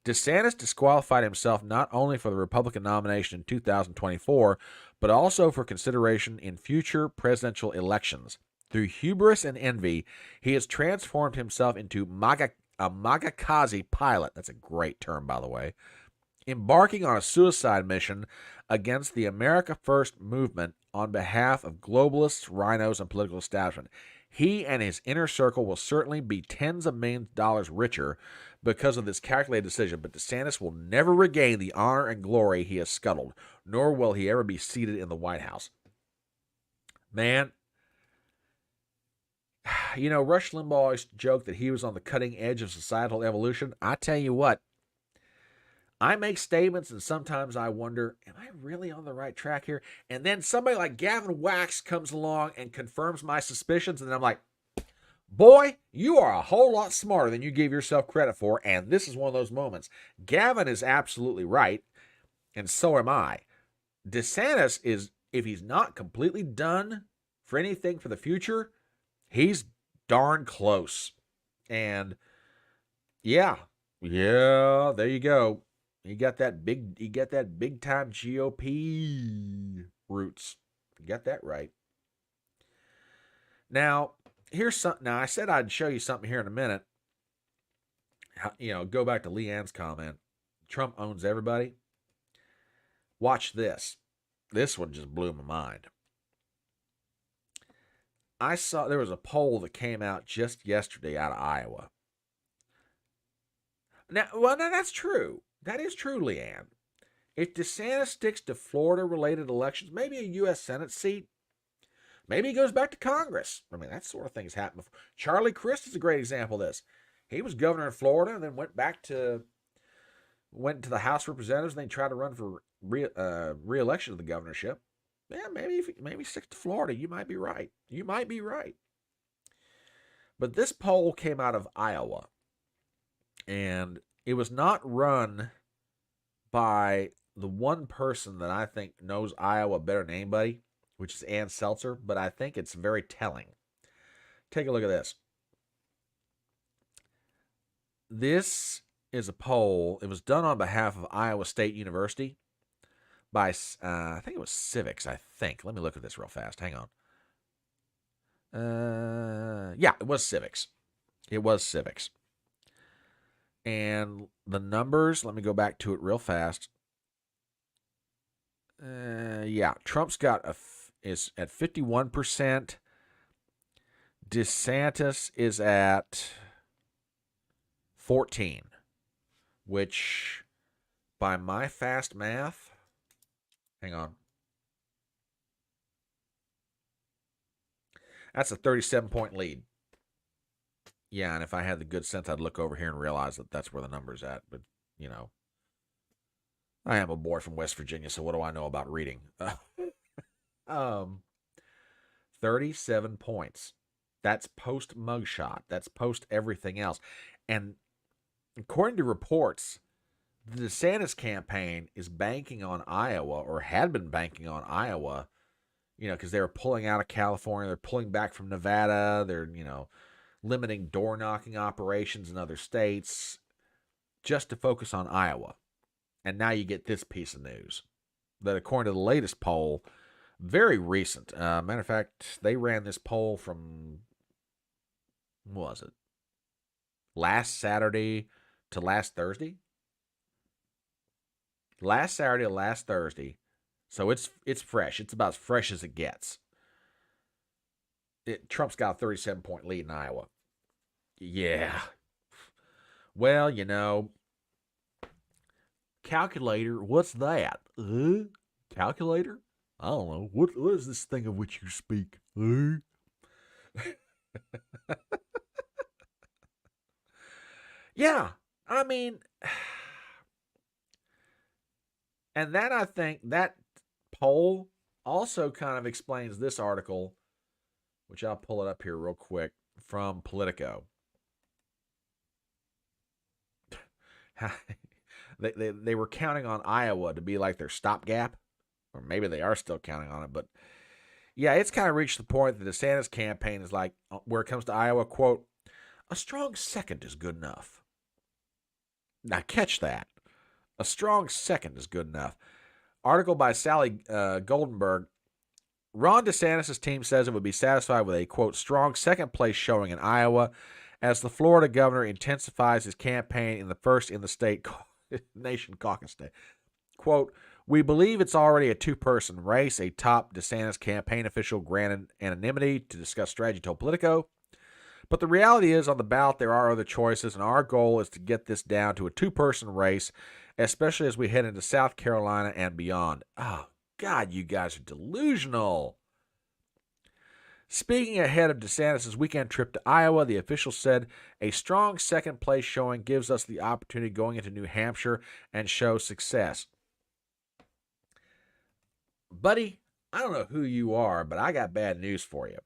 DeSantis disqualified himself not only for the Republican nomination in 2024, but also for consideration in future presidential elections. Through hubris and envy, he has transformed himself into a Magakazi pilot. That's a great term, by the way. Embarking on a suicide mission against the America First movement on behalf of globalists, rhinos, and political establishment. He and his inner circle will certainly be tens of millions of dollars richer because of this calculated decision, but DeSantis will never regain the honor and glory he has scuttled, nor will he ever be seated in the White House. Man, you know, Rush Limbaugh always joked that he was on the cutting edge of societal evolution. I tell you what, I make statements and sometimes I wonder, am I really on the right track here? And then somebody like Gavin Wax comes along and confirms my suspicions, and then I'm like, boy, you are a whole lot smarter than you give yourself credit for, and this is one of those moments. Gavin is absolutely right, and so am I. DeSantis is, if he's not completely done for anything for the future, he's darn close. And yeah, there you go. You got that big time GOP roots. You got that right. Now, here's something. Now, I said I'd show you something here in a minute. You know, go back to Leanne's comment. Trump owns everybody. Watch this. This one just blew my mind. I saw there was a poll that came out just yesterday out of Iowa. Now, that's true. That is true, Leanne. If DeSantis sticks to Florida-related elections, maybe a U.S. Senate seat, maybe he goes back to Congress. I mean, that sort of thing's happened before. Charlie Crist is a great example of this. He was governor of Florida and then went to the House of Representatives and they tried to run for re-election of the governorship. Yeah, maybe stick to Florida. You might be right. But this poll came out of Iowa, and it was not run by the one person that I think knows Iowa better than anybody, which is Ann Seltzer, but I think it's very telling. Take a look at this. This is a poll. It was done on behalf of Iowa State University by, I think it was Civics, I think. Let me look at this real fast. Hang on. Yeah, it was Civics. And the numbers, let me go back to it real fast. Yeah, Trump's is at 51%. DeSantis is at 14, which by my fast math, hang on. That's a 37-point lead. Yeah, and if I had the good sense, I'd look over here and realize that that's where the number's at. But, you know, I am a boy from West Virginia, so what do I know about reading? 37 points. That's post mugshot. That's post everything else. And according to reports, the DeSantis campaign is banking on Iowa, or had been banking on Iowa, you know, because they were pulling out of California. They're pulling back from Nevada. They're, you know, limiting door-knocking operations in other states just to focus on Iowa. And now you get this piece of news that according to the latest poll, very recent, matter of fact, they ran this poll from, what was it, last Saturday to last Thursday? Last Saturday to last Thursday, So it's fresh. It's about as fresh as it gets. Trump's got a 37-point lead in Iowa. Yeah. Well, calculator, what's that? Calculator? I don't know. What is this thing of which you speak? Yeah. I mean, and that I think that poll also kind of explains this article, which I'll pull it up here real quick from Politico. they were counting on Iowa to be like their stopgap, or maybe they are still counting on it. But yeah, it's kind of reached the point that the DeSantis campaign is like, where it comes to Iowa, quote, a strong second is good enough. Now catch that. A strong second is good enough. Article by Sally Goldenberg. Ron DeSantis' team says it would be satisfied with a, quote, strong second place showing in Iowa as the Florida governor intensifies his campaign in the first in the state nation caucus day. Quote, we believe it's already a two-person race. A top DeSantis campaign official granted anonymity to discuss strategy told Politico. But the reality is on the ballot there are other choices, and our goal is to get this down to a two-person race, especially as we head into South Carolina and beyond. Oh, God, you guys are delusional. Speaking ahead of DeSantis' weekend trip to Iowa, the official said a strong second-place showing gives us the opportunity going into New Hampshire and show success. Buddy, I don't know who you are, but I got bad news for you.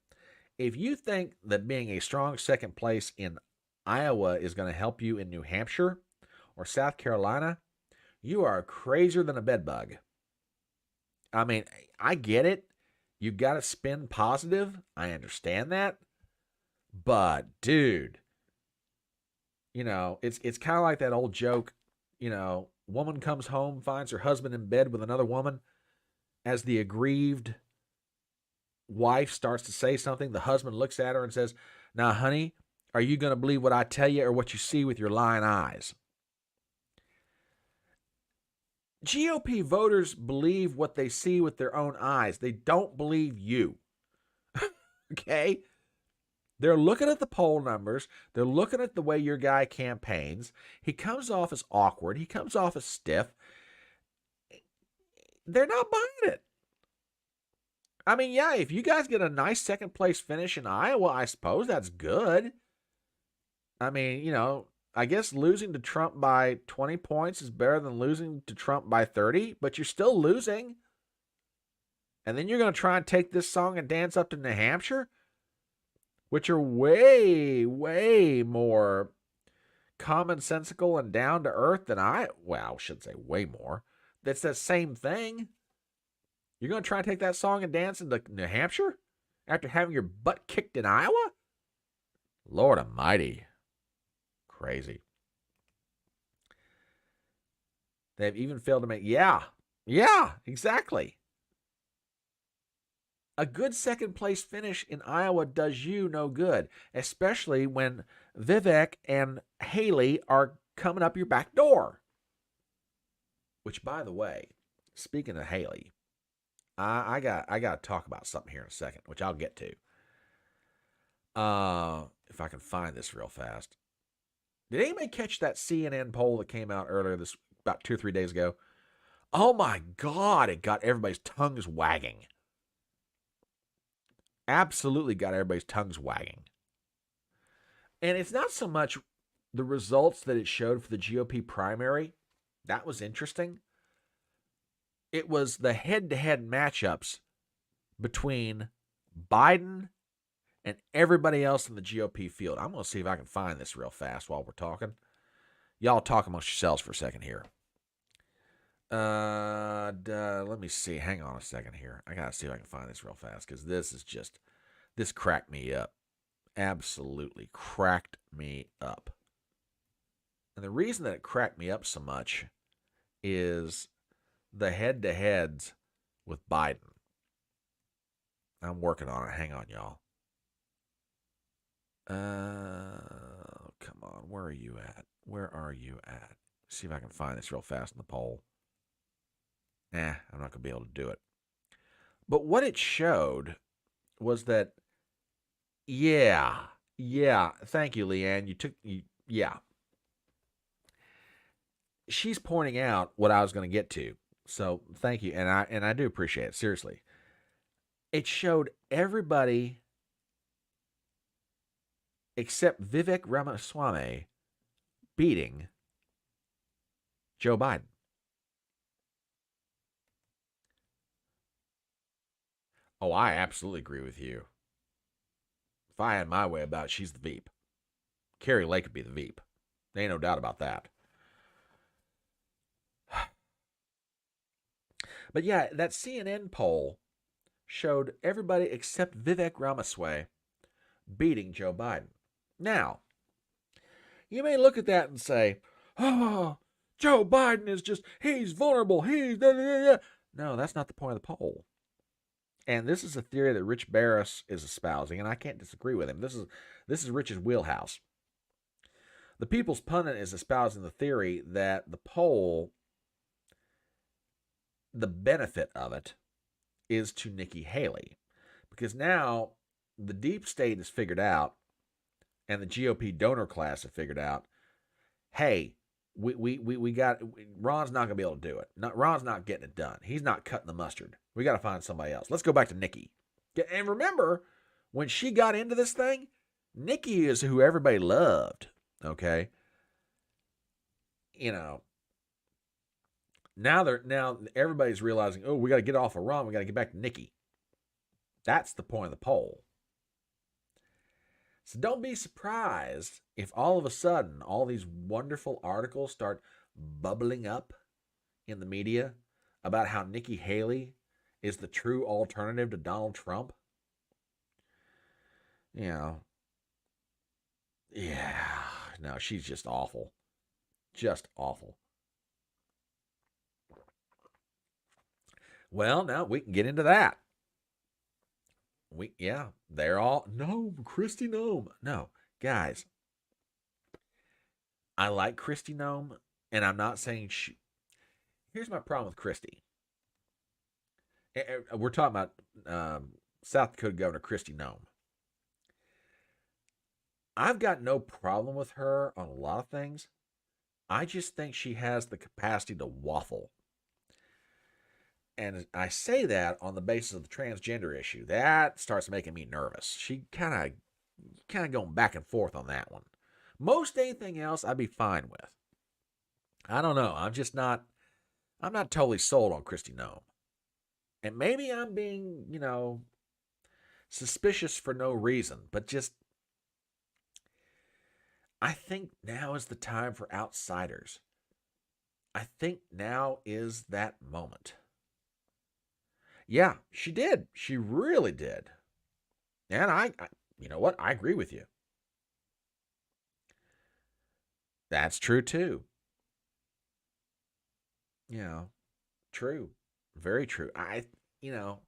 If you think that being a strong second place in Iowa is going to help you in New Hampshire or South Carolina, you are crazier than a bedbug. I mean, I get it. You got to spin positive. I understand that. But, dude, it's kind of like that old joke, woman comes home, finds her husband in bed with another woman. As the aggrieved wife starts to say something, the husband looks at her and says, now, honey, are you going to believe what I tell you or what you see with your lying eyes? GOP voters believe what they see with their own eyes. They don't believe you. Okay? They're looking at the poll numbers. They're looking at the way your guy campaigns. He comes off as awkward. He comes off as stiff. They're not buying it. I mean, yeah, if you guys get a nice second place finish in Iowa, I suppose that's good. I mean, I guess losing to Trump by 20 points is better than losing to Trump by 30, but you're still losing. And then you're going to try and take this song and dance up to New Hampshire, which are way, way more commonsensical and down to earth than I should say way more. That's the same thing. You're going to try and take that song and dance into New Hampshire after having your butt kicked in Iowa? Lord almighty. Crazy. They've even failed to make... Yeah, exactly. A good second place finish in Iowa does you no good, especially when Vivek and Haley are coming up your back door. Which, by the way, speaking of Haley, I got to talk about something here in a second, which I'll get to. If I can find this real fast. Did anybody catch that CNN poll that came out earlier about 2 or 3 days ago? Oh my God, it got everybody's tongues wagging. Absolutely got everybody's tongues wagging. And it's not so much the results that it showed for the GOP primary. That was interesting. It was the head-to-head matchups between Biden and everybody else in the GOP field. I'm going to see if I can find this real fast while we're talking. Y'all talk amongst yourselves for a second here. Let me see. Hang on a second here. I got to see if I can find this real fast because this cracked me up. Absolutely cracked me up. And the reason that it cracked me up so much is the head-to-heads with Biden. I'm working on it. Hang on, y'all. Come on. Where are you at? See if I can find this real fast in the poll. I'm not going to be able to do it. But what it showed was that, yeah, thank you, Leanne. Yeah. She's pointing out what I was going to get to. So thank you, and I do appreciate it. Seriously, it showed everybody except Vivek Ramaswamy beating Joe Biden. Oh, I absolutely agree with you. If I had my way about it, she's the Veep. Carrie Lake could be the Veep. There ain't no doubt about that. But yeah, that CNN poll showed everybody except Vivek Ramaswamy beating Joe Biden. Now, you may look at that and say, oh, Joe Biden is he's vulnerable. He's da, da, da, da. No, that's not the point of the poll. And this is a theory that Rich Barris is espousing, and I can't disagree with him. This is Rich's wheelhouse. The People's Pundit is espousing the theory that the poll, the benefit of it, is to Nikki Haley. Because now the deep state has figured out, and the GOP donor class have figured out, hey, we got Ron's not gonna be able to do it. Ron's not getting it done. He's not cutting the mustard. We got to find somebody else. Let's go back to Nikki. And remember, when she got into this thing, Nikki is who everybody loved. Okay, you know. Now everybody's realizing, oh, we got to get off of Ron. We got to get back to Nikki. That's the point of the poll. So don't be surprised if all of a sudden all these wonderful articles start bubbling up in the media about how Nikki Haley is the true alternative to Donald Trump. You know, yeah, no, she's just awful. Just awful. Well, now we can get into that. They're all no, Christy Nome. No, guys, I like Christy Nome, and I'm not saying she. Here's my problem with Christy. We're talking about South Dakota Governor Christy Nome. I've got no problem with her on a lot of things. I just think she has the capacity to waffle. And I say that on the basis of the transgender issue. That starts making me nervous. She kind of going back and forth on that one. Most anything else I'd be fine with. I don't know. I'm not totally sold on Christy Nome. And maybe I'm being, suspicious for no reason, but just I think now is the time for outsiders. I think now is that moment. Yeah, she did. She really did. And you know what? I agree with you. That's true too. You know, true. Very true. You know,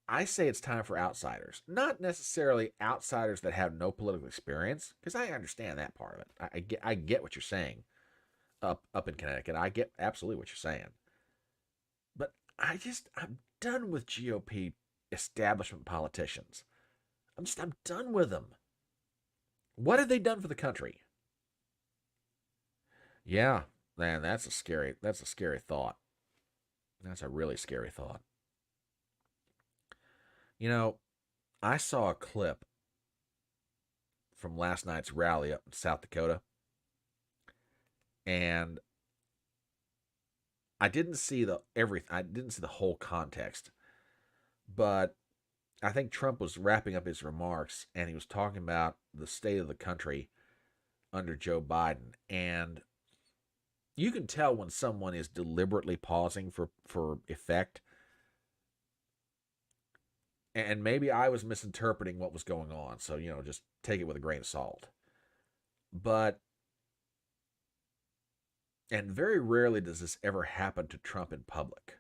I say it's time for outsiders. Not necessarily outsiders that have no political experience, because I understand that part of it. I get what you're saying up in Connecticut. I get absolutely what you're saying. But I'm done with GOP establishment politicians. I'm done with them. What have they done for the country? Yeah, man, that's a scary thought. That's a really scary thought. You know, I saw a clip from last night's rally up in South Dakota, and I didn't see the whole context, but I think Trump was wrapping up his remarks and he was talking about the state of the country under Joe Biden. And you can tell when someone is deliberately pausing for effect. And maybe I was misinterpreting what was going on. So, just take it with a grain of salt. But, and very rarely does this ever happen to Trump in public.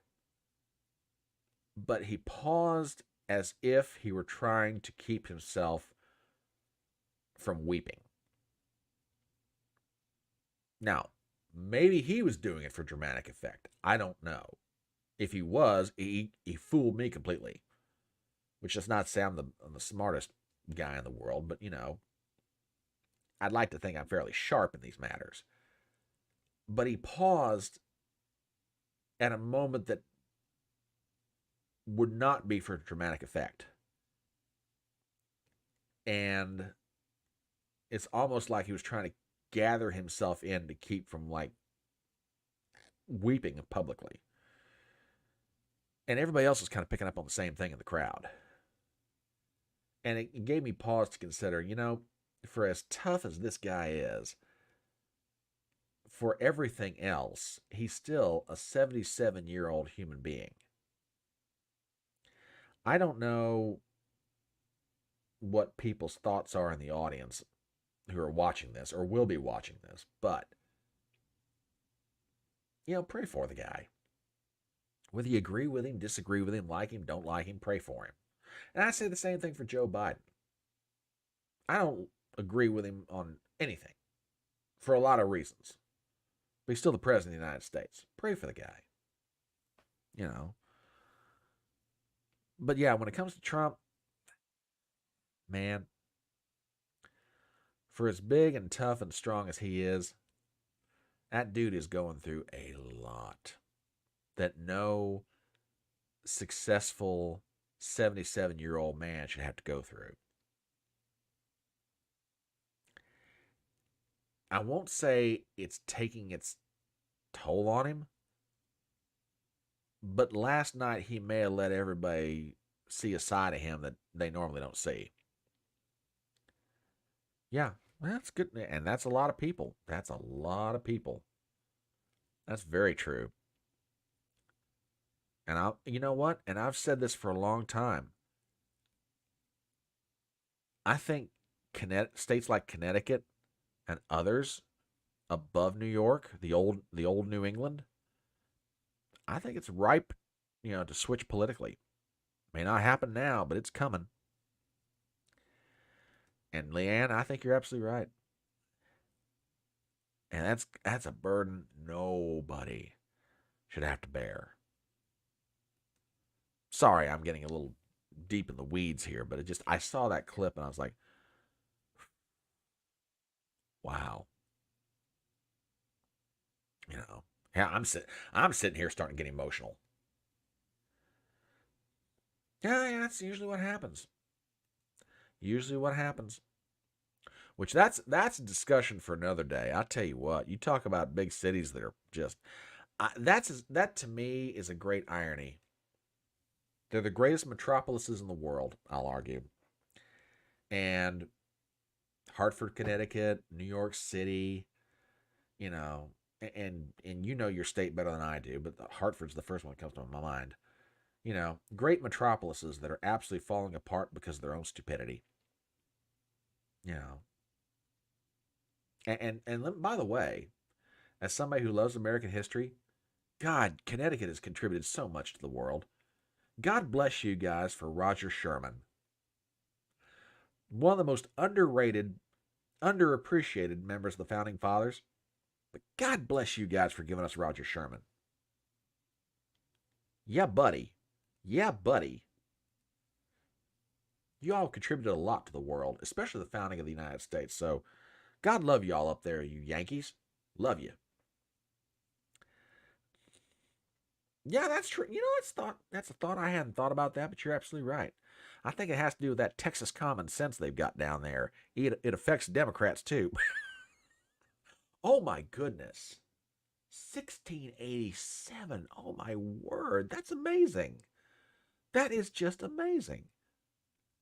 But he paused as if he were trying to keep himself from weeping. Now, Maybe he was doing it for dramatic effect. I don't know. If he was, he fooled me completely. Which does not sound the smartest guy in the world, but I'd like to think I'm fairly sharp in these matters. But he paused at a moment that would not be for dramatic effect. And it's almost like he was trying to gather himself in to keep from like weeping publicly. And everybody else was kind of picking up on the same thing in the crowd. And it gave me pause to consider, for as tough as this guy is, for everything else, he's still a 77-year-old human being. I don't know what people's thoughts are in the audience who are watching this or will be watching this, but, pray for the guy. Whether you agree with him, disagree with him, like him, don't like him, pray for him. And I say the same thing for Joe Biden. I don't agree with him on anything for a lot of reasons. But he's still the president of the United States. Pray for the guy. But yeah, when it comes to Trump, man, for as big and tough and strong as he is, that dude is going through a lot that no successful 77-year-old man should have to go through. I won't say it's taking its toll on him, but last night he may have let everybody see a side of him that they normally don't see. Yeah, that's good. And that's a lot of people. That's a lot of people. That's very true. And you know what? And I've said this for a long time. I think states like Connecticut and others above New York, the old New England, I think it's ripe, to switch politically. May not happen now, but it's coming. And Leanne, I think you're absolutely right. And that's a burden nobody should have to bear. Sorry, I'm getting a little deep in the weeds here, but I saw that clip and I was like, wow. Yeah, I'm sitting here starting to get emotional. Yeah, that's usually what happens. Usually what happens. Which that's a discussion for another day. I tell you what, you talk about big cities that are just that to me is a great irony. They're the greatest metropolises in the world, I'll argue. And Hartford, Connecticut, New York City, you know, and you know your state better than I do, but Hartford's the first one that comes to my mind. Great metropolises that are absolutely falling apart because of their own stupidity. You know, and by the way, as somebody who loves American history, God, Connecticut has contributed so much to the world. God bless you guys for Roger Sherman, one of the most underrated, underappreciated members of the founding fathers. But God bless you guys for giving us Roger Sherman. Yeah, buddy. Yeah, buddy. You all contributed a lot to the world, especially the founding of the United States. So, God love y'all up there, you Yankees. Love you. Yeah, that's true. That's a thought I hadn't thought about that, but you're absolutely right. I think it has to do with that Texas common sense they've got down there. It affects Democrats too. Oh my goodness. 1687. Oh my word. That's amazing. That is just amazing.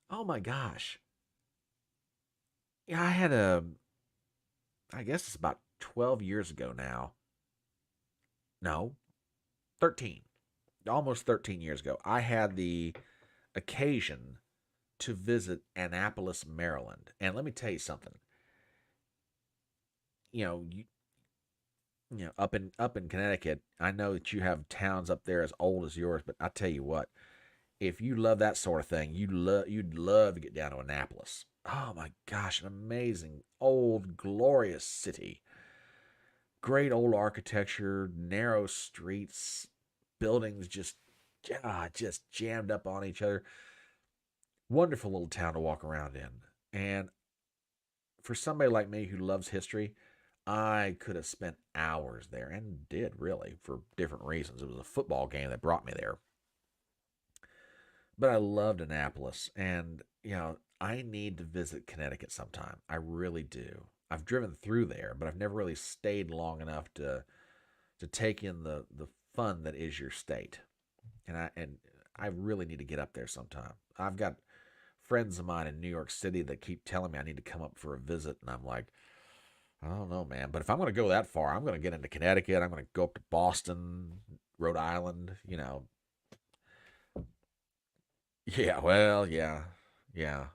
Oh my gosh. Yeah, I guess it's about 12 years ago now. No, 13. Almost 13 years ago. I had the occasion to visit Annapolis, Maryland. And let me tell you something. You know, you, up in Connecticut, I know that you have towns up there as old as yours, but I tell you what, if you love that sort of thing, you'd love to get down to Annapolis. Oh my gosh, an amazing old glorious city. Great old architecture, narrow streets, buildings just jammed up on each other. Wonderful little town to walk around in. And for somebody like me who loves history, I could have spent hours there and did really for different reasons. It was a football game that brought me there. But I loved Annapolis, and I need to visit Connecticut sometime. I really do. I've driven through there, but I've never really stayed long enough to take in the fun that is your state. And I really need to get up there sometime. I've got friends of mine in New York City that keep telling me I need to come up for a visit, and I'm like, I don't know, man. But if I'm going to go that far, I'm going to get into Connecticut. I'm going to go up to Boston, Rhode Island. Yeah, well, yeah, yeah.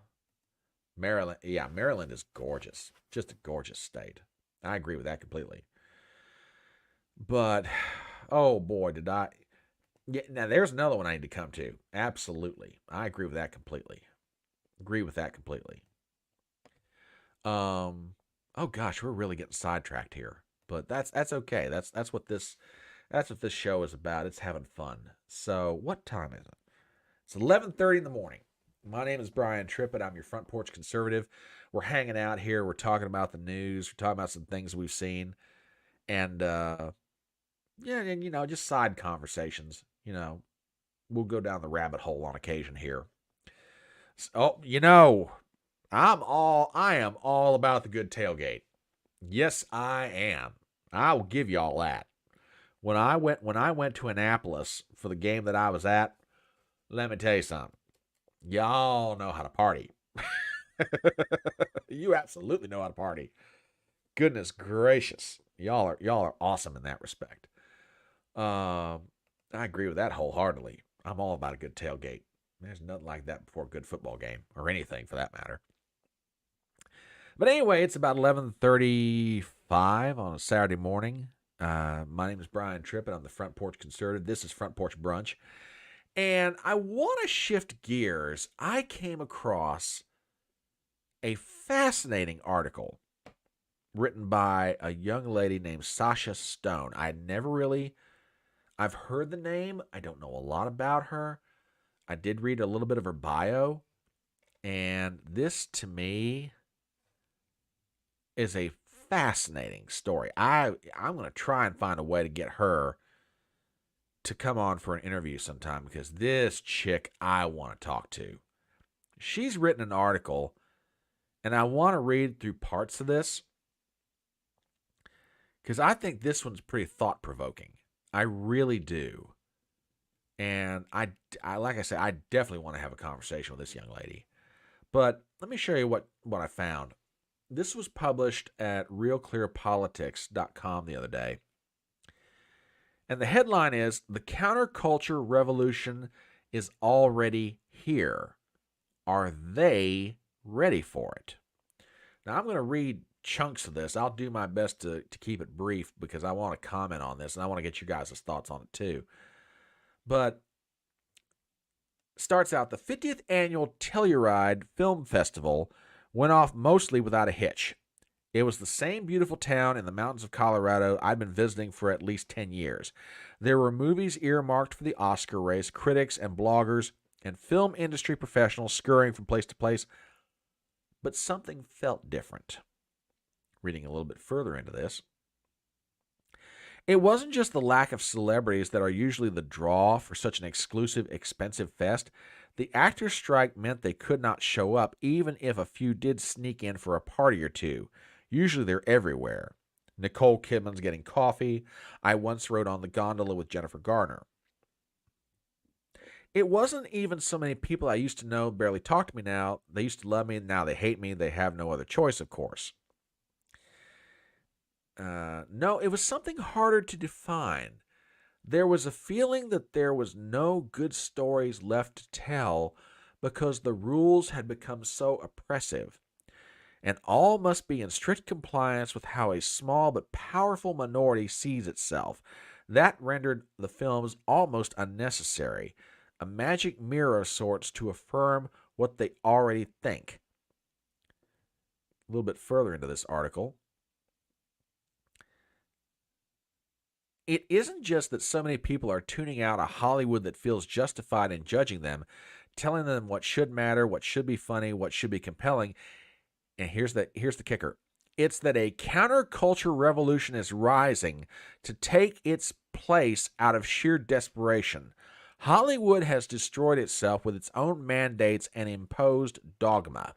Maryland, yeah, Maryland is gorgeous. Just a gorgeous state. I agree with that completely. But oh boy, did I. Yeah, now there's another one I need to come to. Absolutely. I agree with that completely. Agree with that completely. Um oh gosh, we're really getting sidetracked here. But that's okay. That's what this show is about. It's having fun. So, what time is it? It's 11:30 in the morning. My name is Brian Trippett. I'm your front porch conservative. We're hanging out here. We're talking about the news. We're talking about some things we've seen, and yeah, and just side conversations. We'll go down the rabbit hole on occasion here. Oh, I am all about the good tailgate. Yes, I am. I will give you all that. When I went to Annapolis for the game that I was at, let me tell you something. Y'all know how to party. You absolutely know how to party. Goodness gracious. Y'all are awesome in that respect. Um I agree with that wholeheartedly. I'm all about a good tailgate. There's nothing like that before a good football game or anything for that matter. But anyway, it's about 11:35 on a Saturday morning. My name is Brian Trippett. I'm the Front Porch Conservative. This is Front Porch Brunch. And I want to shift gears. I came across a fascinating article written by a young lady named Sasha Stone. I've heard the name. I don't know a lot about her. I did read a little bit of her bio. And this to me is a fascinating story. I'm going to try and find a way to get her to come on for an interview sometime because this chick I want to talk to. She's written an article, and I want to read through parts of this because I think this one's pretty thought provoking. I really do. And I like I said, I definitely want to have a conversation with this young lady. But let me show you what I found. This was published at realclearpolitics.com the other day. And the headline is The Counterculture Revolution is Already Here. Are they ready for it? Now, I'm going to read chunks of this. I'll do my best to keep it brief because I want to comment on this and I want to get you guys' thoughts on it too. But starts out, the 50th annual Telluride Film Festival went off mostly without a hitch. It was the same beautiful town in the mountains of Colorado I'd been visiting for at least 10 years. There were movies earmarked for the Oscar race, critics and bloggers and film industry professionals scurrying from place to place, but something felt different. Reading a little bit further into this, it wasn't just the lack of celebrities that are usually the draw for such an exclusive, expensive fest. The actors' strike meant they could not show up, even if a few did sneak in for a party or two. Usually they're everywhere. Nicole Kidman's getting coffee. I once rode on the gondola with Jennifer Garner. It wasn't even so many people I used to know barely talk to me now. They used to love me, now they hate me. They have no other choice, of course. No, it was something harder to define. There was a feeling that there was no good stories left to tell because the rules had become so oppressive, and all must be in strict compliance with how a small but powerful minority sees itself. That rendered the films almost unnecessary, a magic mirror of sorts to affirm what they already think. A little bit further into this article. It isn't just that so many people are tuning out a Hollywood that feels justified in judging them, telling them what should matter, what should be funny, what should be compelling. And here's the kicker. It's that a counterculture revolution is rising to take its place out of sheer desperation. Hollywood has destroyed itself with its own mandates and imposed dogma.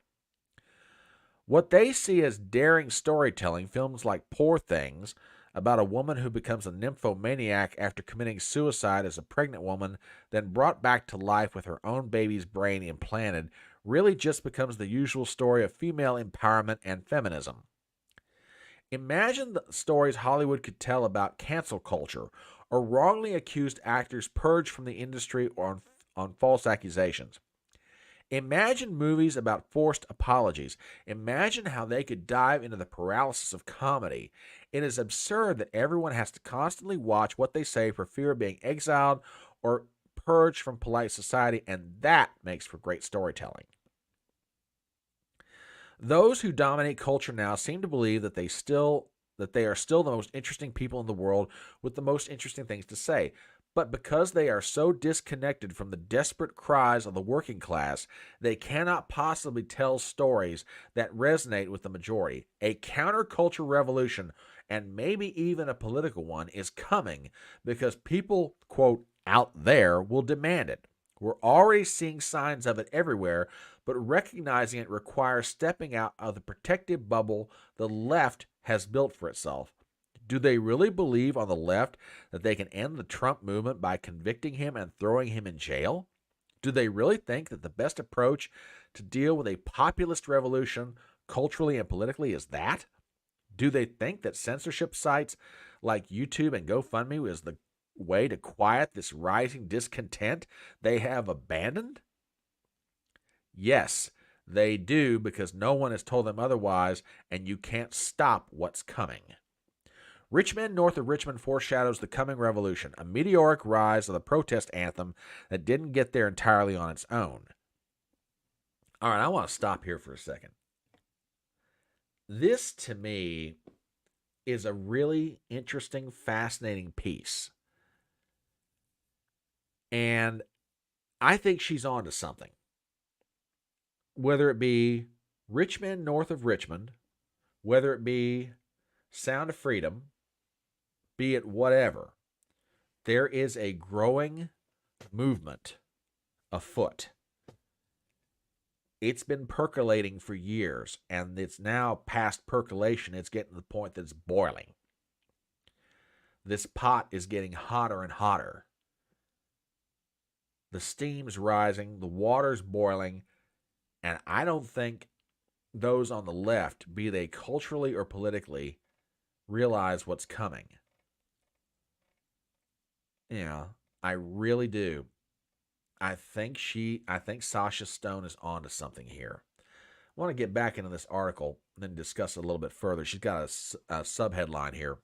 What they see as daring storytelling, films like Poor Things, about a woman who becomes a nymphomaniac after committing suicide as a pregnant woman, then brought back to life with her own baby's brain implanted, really just becomes the usual story of female empowerment and feminism. Imagine the stories Hollywood could tell about cancel culture or wrongly accused actors purged from the industry or on false accusations. Imagine movies about forced apologies. Imagine how they could dive into the paralysis of comedy. It is absurd that everyone has to constantly watch what they say for fear of being exiled or purged from polite society, and that makes for great storytelling. Those who dominate culture now seem to believe that they are still the most interesting people in the world with the most interesting things to say. But because they are so disconnected from the desperate cries of the working class, they cannot possibly tell stories that resonate with the majority. A counterculture revolution, and maybe even a political one, is coming because people, quote, out there will demand it. We're already seeing signs of it everywhere, but recognizing it requires stepping out of the protective bubble the left has built for itself. Do they really believe on the left that they can end the Trump movement by convicting him and throwing him in jail? Do they really think that the best approach to deal with a populist revolution, culturally and politically, is that? Do they think that censorship sites like YouTube and GoFundMe is the way to quiet this rising discontent they have abandoned? Yes, they do, because no one has told them otherwise, and you can't stop what's coming. Rich Men North of Richmond foreshadows the coming revolution, a meteoric rise of the protest anthem that didn't get there entirely on its own. All right, I want to stop here for a second. This, to me, is a really interesting, fascinating piece. And I think she's on to something. Whether it be Rich Men North of Richmond, whether it be Sound of Freedom, be it whatever, there is a growing movement afoot. It's been percolating for years, and it's now past percolation. It's getting to the point that it's boiling. This pot is getting hotter and hotter. The steam's rising, the water's boiling, and I don't think those on the left, be they culturally or politically, realize what's coming. Yeah, I really do. I think Sasha Stone is onto something here. I want to get back into this article and then discuss it a little bit further. She's got a subheadline here.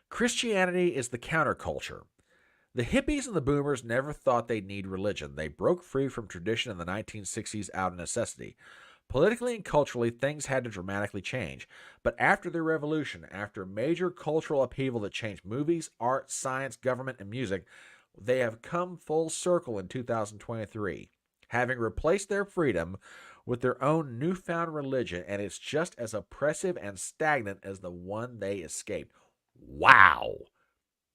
Christianity is the counterculture. The hippies and the boomers never thought they'd need religion. They broke free from tradition in the 1960s out of necessity. Politically and culturally, things had to dramatically change. But after the revolution, after a major cultural upheaval that changed movies, art, science, government, and music, they have come full circle in 2023, having replaced their freedom with their own newfound religion, and it's just as oppressive and stagnant as the one they escaped. Wow!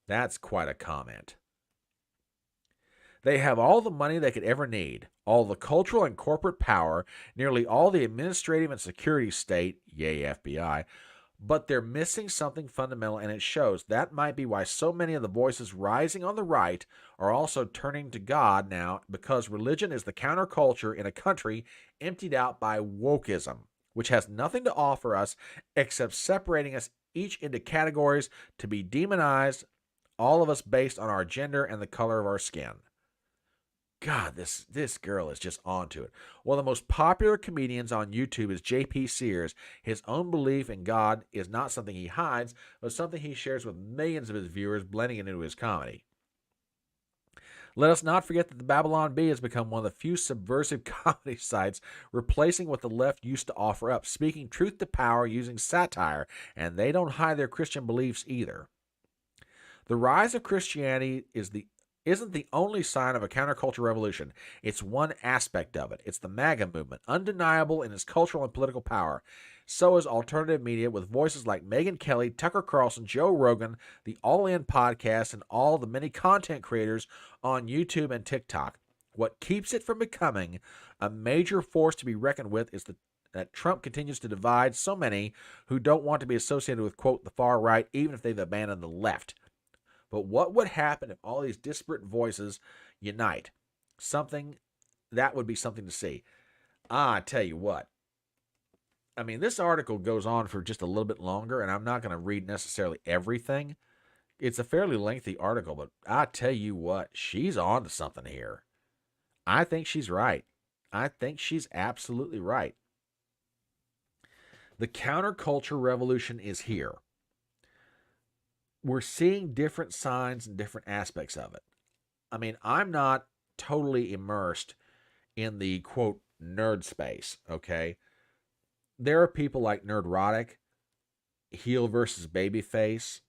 That's quite a comment. They have all the money they could ever need, all the cultural and corporate power, nearly all the administrative and security state, yay FBI, but they're missing something fundamental, and it shows. That might be why so many of the voices rising on the right are also turning to God now, because religion is the counterculture in a country emptied out by wokeism, which has nothing to offer us except separating us each into categories to be demonized, all of us based on our gender and the color of our skin. God, this girl is just onto it. One of the most popular comedians on YouTube is J.P. Sears. His own belief in God is not something he hides, but something he shares with millions of his viewers, blending it into his comedy. Let us not forget that the Babylon Bee has become one of the few subversive comedy sites, replacing what the left used to offer up, speaking truth to power using satire, and they don't hide their Christian beliefs either. The rise of Christianity isn't the only sign of a counterculture revolution. It's one aspect of it. It's the MAGA movement, undeniable in its cultural and political power. So is alternative media with voices like Megyn Kelly, Tucker Carlson, Joe Rogan, the All In podcast, and all the many content creators on YouTube and TikTok. What keeps it from becoming a major force to be reckoned with is that Trump continues to divide so many who don't want to be associated with, quote, the far right, even if they've abandoned the left. But what would happen if all these disparate voices unite? That would be something to see. I tell you what. I mean, this article goes on for just a little bit longer, and I'm not going to read necessarily everything. It's a fairly lengthy article, but I tell you what, she's on to something here. I think she's right. I think she's absolutely right. The counterculture revolution is here. We're seeing different signs and different aspects of it. I mean, I'm not totally immersed in the, quote, nerd space, okay? There are people like Nerdrotic, Heel versus Babyface,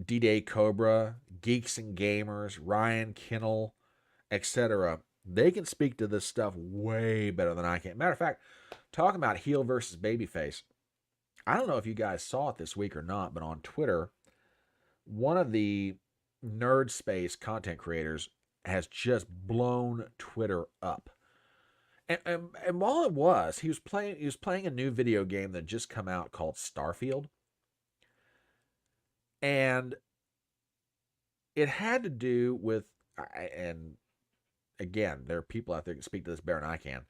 D-Day Cobra, Geeks and Gamers, Ryan Kinnell, etc. They can speak to this stuff way better than I can. Matter of fact, talking about Heel versus Babyface, I don't know if you guys saw it this week or not, but on Twitter, one of the nerd space content creators has just blown Twitter up. And while he was playing a new video game that just come out called Starfield. And it had to do with, and again, there are people out there who can speak to this better than I can,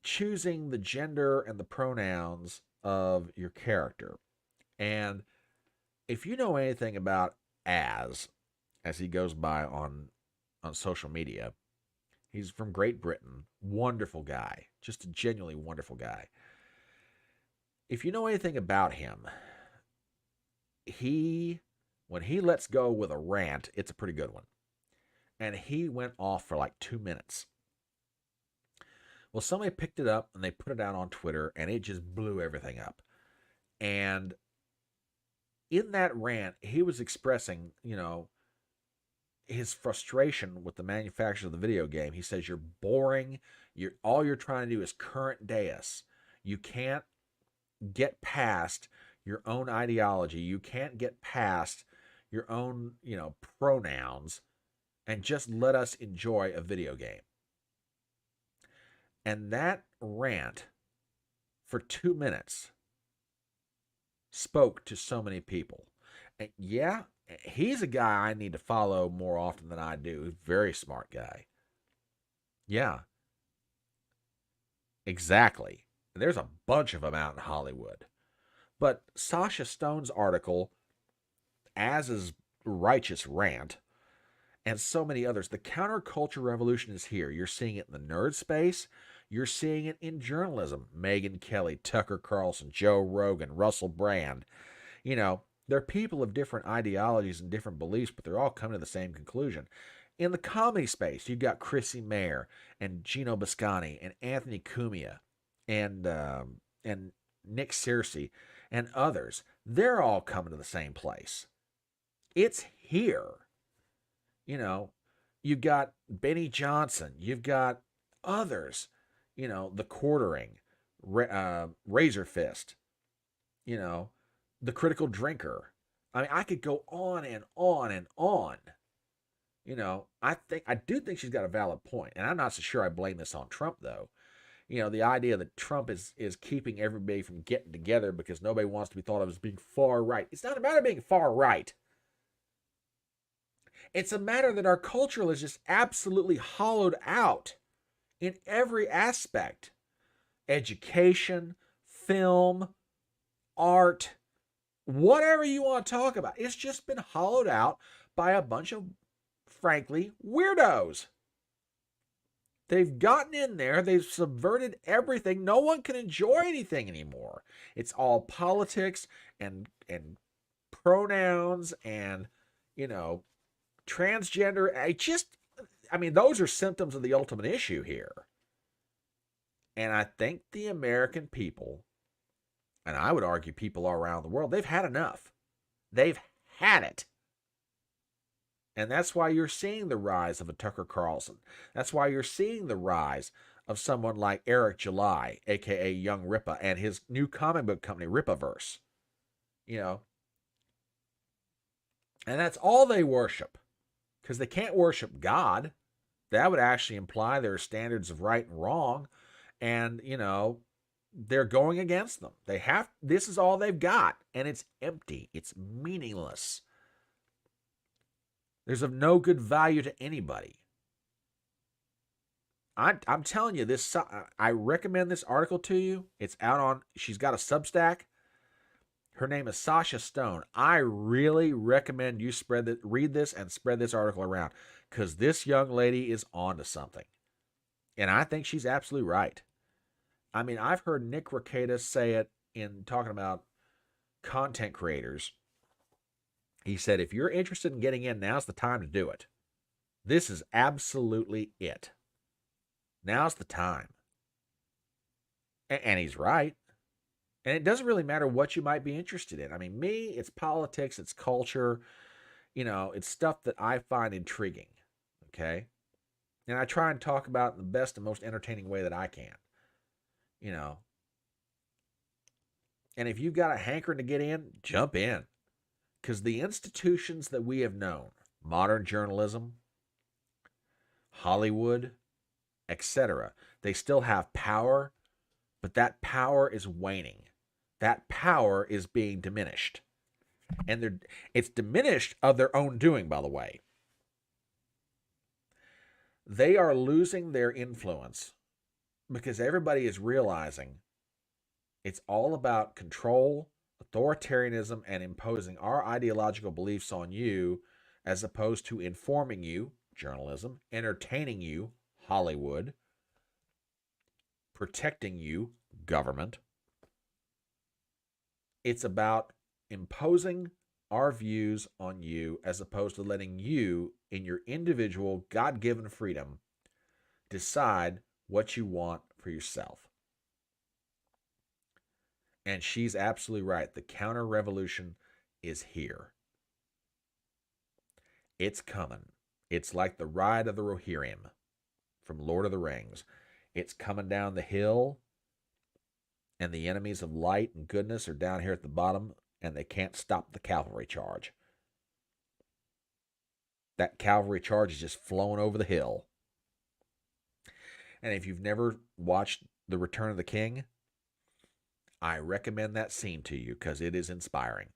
choosing the gender and the pronouns of your character. And if you know anything about as he goes by on social media, he's from Great Britain. Wonderful guy. Just a genuinely wonderful guy. If you know anything about him, when he lets go with a rant, it's a pretty good one. And he went off for like 2 minutes. Well, somebody picked it up and they put it out on Twitter, and it just blew everything up. And in that rant, he was expressing, his frustration with the manufacturer of the video game. He says, you're boring. All you're trying to do is current deus. You can't get past your own ideology. You can't get past your own, pronouns and just let us enjoy a video game. And that rant for 2 minutes spoke to so many people. And yeah, he's a guy I need to follow more often than I do. Very smart guy. Yeah. Exactly. There's a bunch of them out in Hollywood. But Sasha Stone's article, as is Righteous Rant, and so many others, the counterculture revolution is here. You're seeing it in the nerd space. You're seeing it in journalism. Megyn Kelly, Tucker Carlson, Joe Rogan, Russell Brand. They're people of different ideologies and different beliefs, but they're all coming to the same conclusion. In the comedy space, you've got Chrissy Mayer and Gino Biscani and Anthony Cumia and Nick Searcy and others. They're all coming to the same place. It's here. You've got Benny Johnson. You've got others. The Quartering, Razor Fist. The Critical Drinker. I mean, I could go on and on and on. I do think she's got a valid point, and I'm not so sure I blame this on Trump though. The idea that Trump is keeping everybody from getting together because nobody wants to be thought of as being far right. It's not a matter of being far right. It's a matter that our culture is just absolutely hollowed out in every aspect. Education, film, art, whatever you want to talk about. It's just been hollowed out by a bunch of, frankly, weirdos. They've gotten in there. They've subverted everything. No one can enjoy anything anymore. It's all politics and pronouns and, transgender. I mean, those are symptoms of the ultimate issue here. And I think the American people, and I would argue people all around the world, they've had enough. They've had it. And that's why you're seeing the rise of a Tucker Carlson. That's why you're seeing the rise of someone like Eric July, aka Young Ripa, and his new comic book company, Ripaverse. You know, and that's all they worship. Because they can't worship God. That would actually imply their standards of right and wrong. And, they're going against them. This is all they've got. And it's empty. It's meaningless. There's of no good value to anybody. I'm telling you, I recommend this article to you. It's out on, she's got a Substack. Her name is Sasha Stone. I really recommend you read this and spread this article around, because this young lady is onto something. And I think she's absolutely right. I mean, I've heard Nick Rekieta say it in talking about content creators. He said, if you're interested in getting in, now's the time to do it. This is absolutely it. Now's the time. And he's right. And it doesn't really matter what you might be interested in. I mean, me, it's politics, it's culture, it's stuff that I find intriguing. Okay? And I try and talk about it in the best and most entertaining way that I can. And if you've got a hankering to get in, jump in. Because the institutions that we have known, modern journalism, Hollywood, etc., they still have power, but that power is waning. That power is being diminished. And it's diminished of their own doing, by the way. They are losing their influence because everybody is realizing it's all about control, authoritarianism, and imposing our ideological beliefs on you, as opposed to informing you, journalism, entertaining you, Hollywood, protecting you, government. It's about imposing our views on you, as opposed to letting you, in your individual God-given freedom, decide what you want for yourself. And she's absolutely right. The counter revolution is here. It's coming. It's like the ride of the Rohirrim from Lord of the Rings. It's coming down the hill, and the enemies of light and goodness are down here at the bottom, and they can't stop the cavalry charge. That cavalry charge is just flowing over the hill. And if you've never watched The Return of the King, I recommend that scene to you because it is inspiring.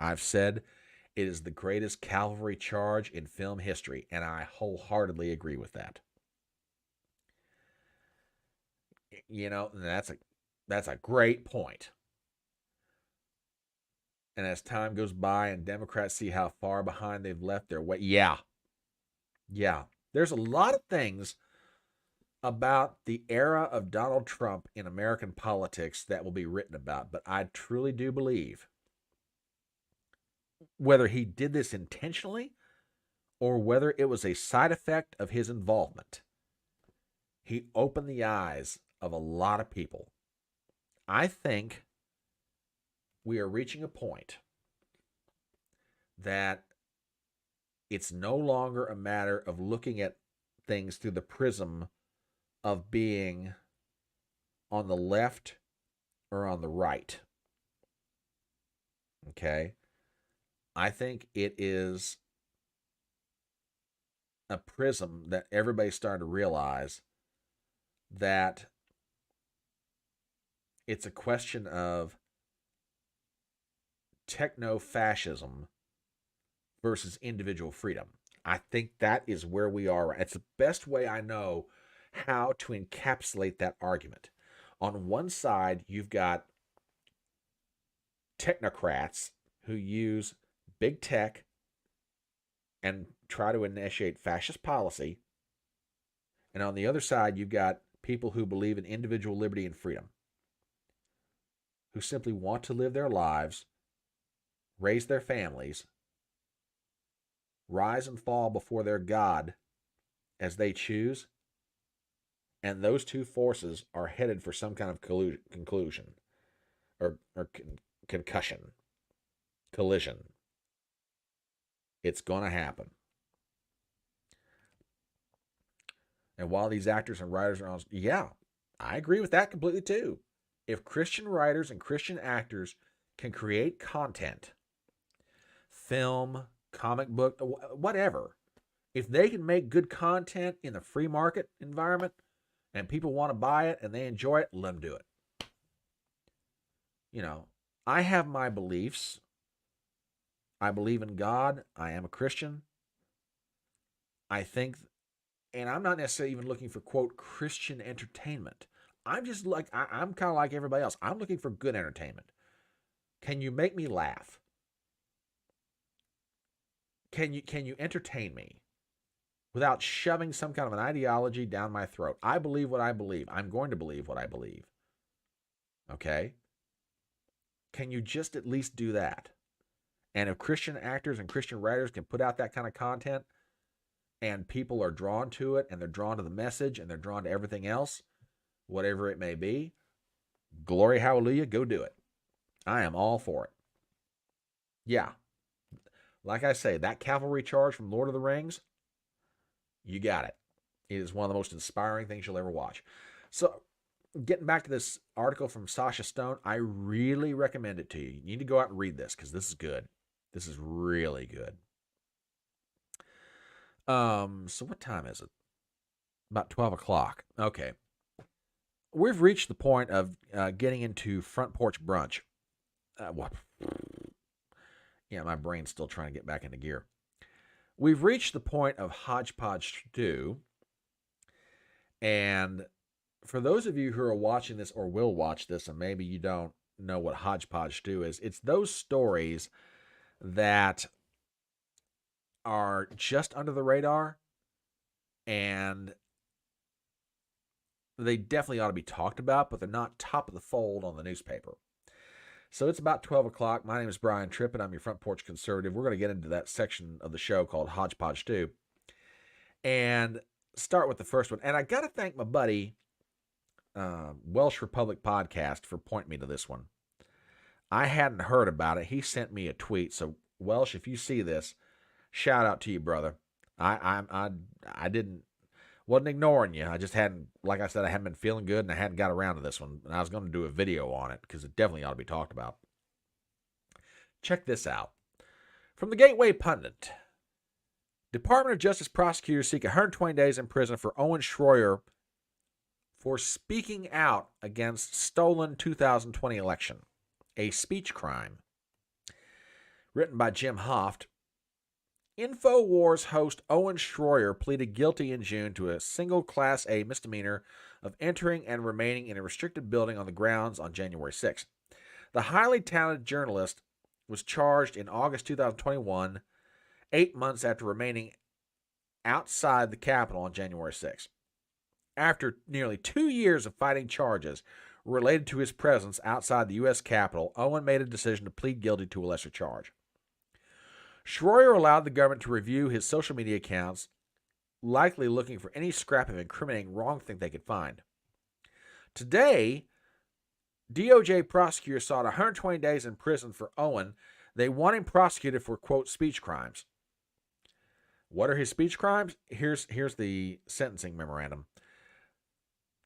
I've said it is the greatest cavalry charge in film history, and I wholeheartedly agree with that. That's a great point. And as time goes by and Democrats see how far behind they've left their way, yeah. There's a lot of things about the era of Donald Trump in American politics that will be written about, but I truly do believe, whether he did this intentionally or whether it was a side effect of his involvement, he opened the eyes of a lot of people. I think we are reaching a point that it's no longer a matter of looking at things through the prism of being on the left or on the right. Okay? I think it is a prism that everybody's starting to realize that it's a question of techno-fascism versus individual freedom. I think that is where we are. It's the best way I know how to encapsulate that argument. On one side, you've got technocrats who use big tech and try to initiate fascist policy. And on the other side, you've got people who believe in individual liberty and freedom, who simply want to live their lives, raise their families, rise and fall before their God as they choose, and those two forces are headed for some kind of conclusion or concussion, collision. It's going to happen. And while these actors and writers are on, yeah, I agree with that completely too. If Christian writers and Christian actors can create content, film, comic book, whatever, if they can make good content in the free market environment and people want to buy it and they enjoy it, let them do it. I have my beliefs. I believe in God. I am a Christian. I think, and I'm not necessarily even looking for, quote, Christian entertainment. I'm just like, I'm kind of like everybody else. I'm looking for good entertainment. Can you make me laugh? Can you entertain me without shoving some kind of an ideology down my throat? I believe what I believe. I'm going to believe what I believe. Okay? Can you just at least do that? And if Christian actors and Christian writers can put out that kind of content and people are drawn to it and they're drawn to the message and they're drawn to everything else, whatever it may be, glory, hallelujah, go do it. I am all for it. Yeah. Like I say, that cavalry charge from Lord of the Rings, you got it. It is one of the most inspiring things you'll ever watch. So, getting back to this article from Sasha Stone, I really recommend it to you. You need to go out and read this because this is good. This is really good. So what time is it? About 12 o'clock. Okay. We've reached the point of getting into Front Porch Brunch. What? Yeah, my brain's still trying to get back into gear. We've reached the point of HodgePodge Stew. And for those of you who are watching this or will watch this, and maybe you don't know what HodgePodge Stew is, it's those stories that are just under the radar and they definitely ought to be talked about, but they're not top of the fold on the newspaper. So it's about 12 o'clock. My name is Brian Trippett. I'm your Front Porch Conservative. We're going to get into that section of the show called HodgePodge Stew and start with the first one. And I got to thank my buddy, Welsh Republic Podcast, for pointing me to this one. I hadn't heard about it. He sent me a tweet. So, Welsh, if you see this, shout out to you, brother. I wasn't ignoring you. I just hadn't, like I said, I hadn't been feeling good, and I hadn't got around to this one. And I was going to do a video on it because it definitely ought to be talked about. Check this out. From the Gateway Pundit. Department of Justice prosecutors seek 120 days in prison for Owen Schroyer for speaking out against stolen 2020 election. A speech crime. Written by Jim Hoft. InfoWars host Owen Schroyer pleaded guilty in June to a single Class A misdemeanor of entering and remaining in a restricted building on the grounds on January 6th. The highly talented journalist was charged in August 2021, 8 months after remaining outside the Capitol on January 6th. After nearly 2 years of fighting charges related to his presence outside the U.S. Capitol, Owen made a decision to plead guilty to a lesser charge. Schroyer allowed the government to review his social media accounts, likely looking for any scrap of incriminating wrongthing they could find. Today, DOJ prosecutors sought 120 days in prison for Owen. They want him prosecuted for, quote, speech crimes. What are his speech crimes? Here's the sentencing memorandum.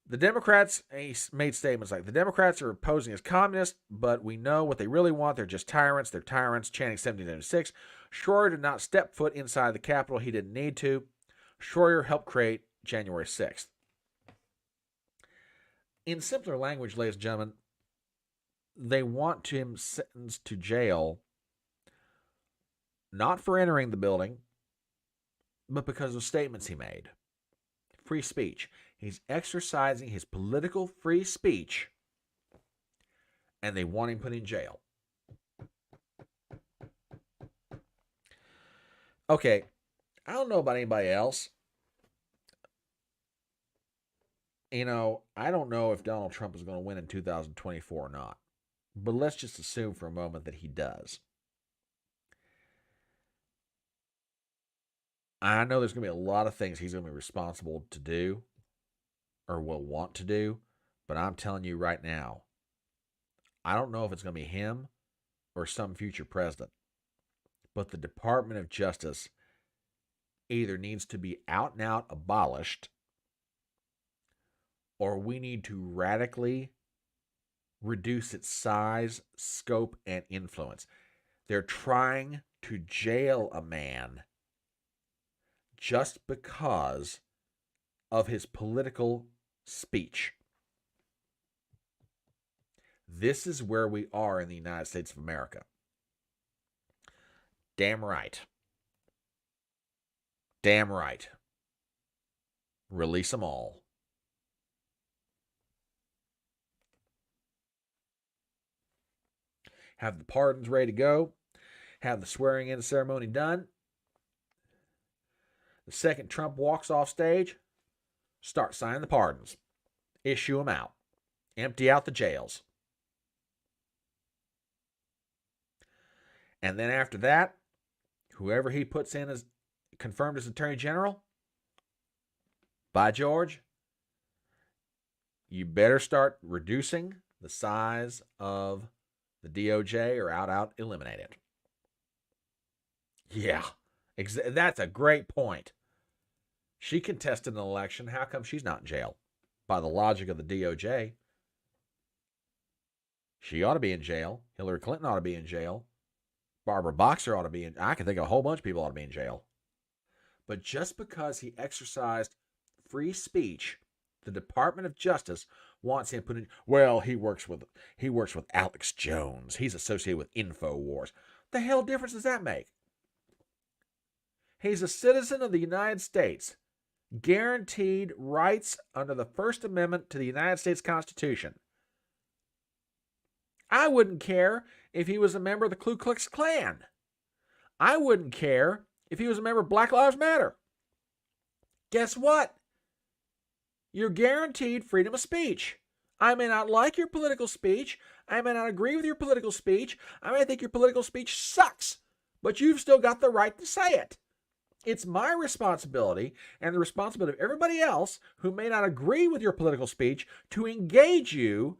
The Democrats made statements like, the Democrats are posing as communists, but we know what they really want. They're just tyrants. They're tyrants, chanting 1776. Schroyer did not step foot inside the Capitol. He didn't need to. Schroyer helped create January 6th. In simpler language, ladies and gentlemen, they want him sentenced to jail, not for entering the building, but because of statements he made. Free speech. He's exercising his political free speech, and they want him put in jail. Okay, I don't know about anybody else. I don't know if Donald Trump is going to win in 2024 or not. But let's just assume for a moment that he does. I know there's going to be a lot of things he's going to be responsible to do or will want to do, but I'm telling you right now, I don't know if it's going to be him or some future president, but the Department of Justice either needs to be out and out abolished or we need to radically reduce its size, scope, and influence. They're trying to jail a man just because of his political speech. This is where we are in the United States of America. Damn right. Damn right. Release them all. Have the pardons ready to go. Have the swearing in ceremony done. The second Trump walks off stage, start signing the pardons. Issue them out. Empty out the jails. And then after that, whoever he puts in as confirmed as Attorney General, by George, you better start reducing the size of the DOJ or out eliminate it. Yeah, that's a great point. She contested an election. How come she's not in jail? By the logic of the DOJ, she ought to be in jail. Hillary Clinton ought to be in jail. Barbara Boxer ought to be in. I can think of a whole bunch of people ought to be in jail. But just because he exercised free speech, the Department of Justice wants him put in. Well, he works with Alex Jones. He's associated with InfoWars. The hell difference does that make? He's a citizen of the United States, guaranteed rights under the First Amendment to the United States Constitution. I wouldn't care if he was a member of the Ku Klux Klan. I wouldn't care if he was a member of Black Lives Matter. Guess what? You're guaranteed freedom of speech. I may not like your political speech. I may not agree with your political speech. I may think your political speech sucks. But you've still got the right to say it. It's my responsibility and the responsibility of everybody else who may not agree with your political speech to engage you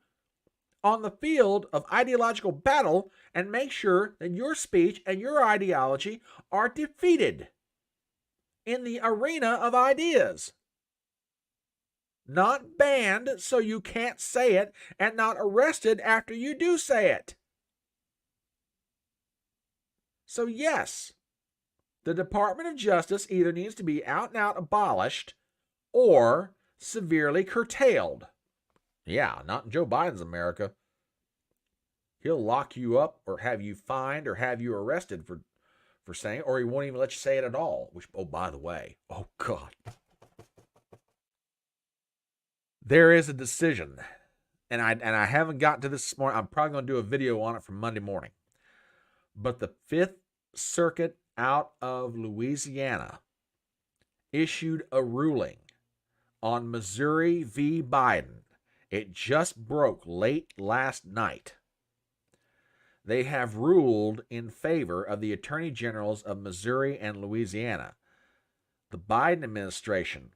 on the field of ideological battle and make sure that your speech and your ideology are defeated in the arena of ideas. Not banned so you can't say it and not arrested after you do say it. So yes, the Department of Justice either needs to be out and out abolished or severely curtailed. Yeah, not in Joe Biden's America. He'll lock you up or have you fined or have you arrested for saying it, or he won't even let you say it at all. Which, oh, by the way, oh, God. There is a decision, and I haven't gotten to this morning. I'm probably going to do a video on it for Monday morning. But the Fifth Circuit out of Louisiana issued a ruling on Missouri v. Biden. It just broke late last night. They have ruled in favor of the attorney generals of Missouri and Louisiana. The Biden administration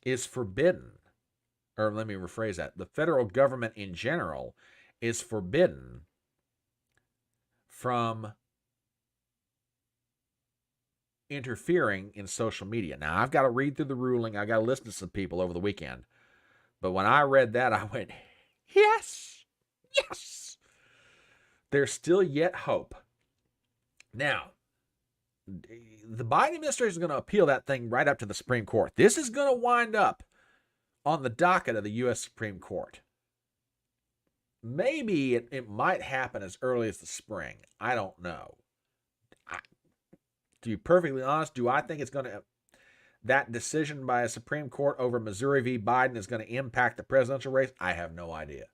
is forbidden, or let me rephrase that, the federal government in general is forbidden from interfering in social media. Now, I've got to read through the ruling. I got to listen to some people over the weekend. But when I read that, I went, yes, yes. There's still yet hope. Now, the Biden administration is going to appeal that thing right up to the Supreme Court. This is going to wind up on the docket of the U.S. Supreme Court. Maybe it might happen as early as the spring. I don't know. To be perfectly honest, do I think it's going to, that decision by a Supreme Court over Missouri v. Biden is going to impact the presidential race? I have no idea.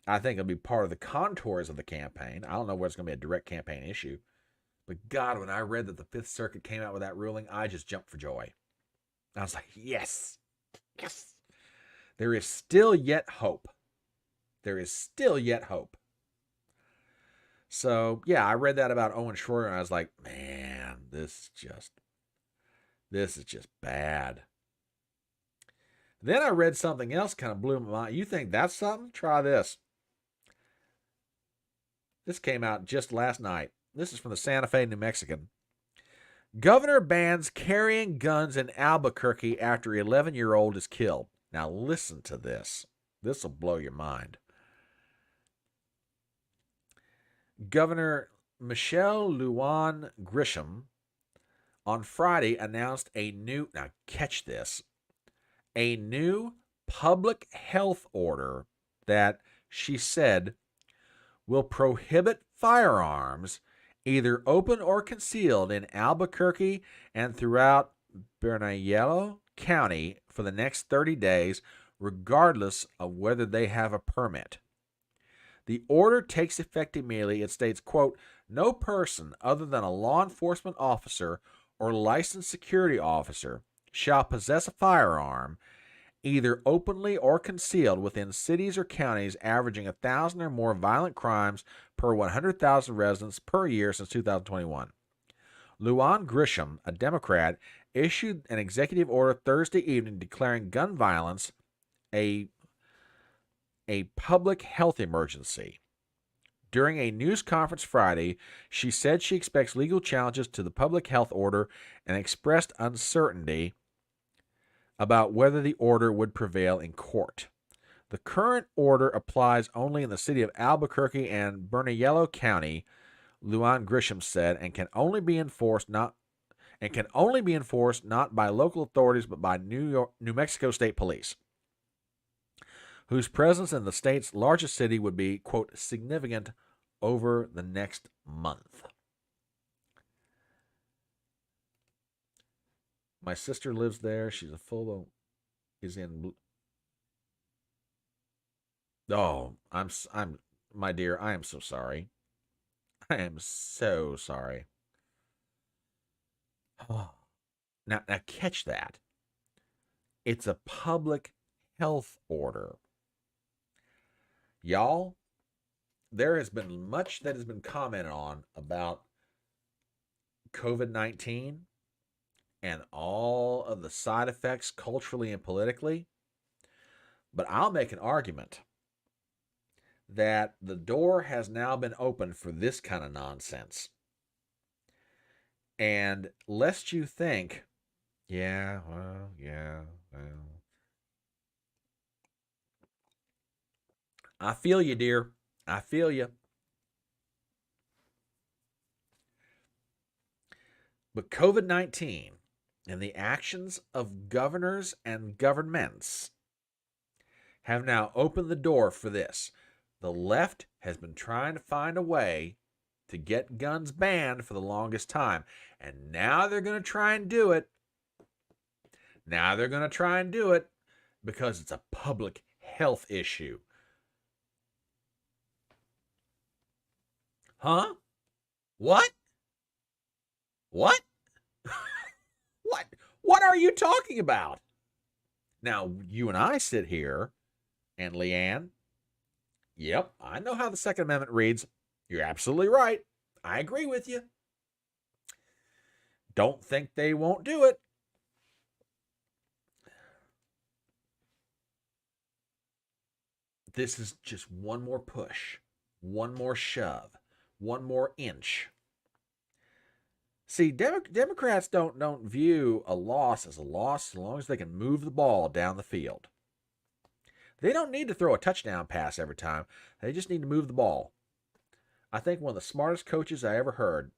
I think it'll be part of the contours of the campaign. I don't know whether it's going to be a direct campaign issue. But God, when I read that the Fifth Circuit came out with that ruling, I just jumped for joy. I was like, yes, yes. There is still yet hope. There is still yet hope. So, yeah, I read that about Owen Schroyer, and I was like, man, this just, This is just bad. Then I read something else kind of blew my mind. You think that's something? Try this. This came out just last night. This is from the Santa Fe New Mexican. Governor bans carrying guns in Albuquerque after 11-year-old is killed. Now listen to this. This will blow your mind. Governor Michelle Lujan Grisham on Friday announced now catch this, a new public health order that she said will prohibit firearms, either open or concealed, in Albuquerque and throughout Bernalillo County for the next 30 days, regardless of whether they have a permit. The order takes effect immediately. It states, quote, no person other than a law enforcement officer or licensed security officer shall possess a firearm, either openly or concealed, within cities or counties averaging 1,000 or more violent crimes per 100,000 residents per year since 2021. Lujan Grisham, a Democrat, issued an executive order Thursday evening declaring gun violence a public health emergency. During a news conference Friday, she said she expects legal challenges to the public health order and expressed uncertainty about whether the order would prevail in court. The current order applies only in the city of Albuquerque and Bernalillo County, Lujan Grisham said, and can only be enforced not by local authorities but by New Mexico State Police, whose presence in the state's largest city would be, quote, significant over the next month. My sister lives there. She's my dear, I am so sorry. I am so sorry. Now catch that. It's a public health order. Y'all, there has been much that has been commented on about COVID-19 and all of the side effects culturally and politically. But I'll make an argument that the door has now been opened for this kind of nonsense. And lest you think, yeah, well. I feel you, dear. I feel you. But COVID-19 and the actions of governors and governments have now opened the door for this. The left has been trying to find a way to get guns banned for the longest time. And now they're going to try and do it. Because it's a public health issue. Huh? What? What? What are you talking about? Now, you and I sit here, and Leanne, yep, I know how the Second Amendment reads. You're absolutely right. I agree with you. Don't think they won't do it. This is just one more push, one more shove, one more inch. See, Democrats don't view a loss as a loss as long as they can move the ball down the field. They don't need to throw a touchdown pass every time. They just need to move the ball. I think one of the smartest coaches I ever heard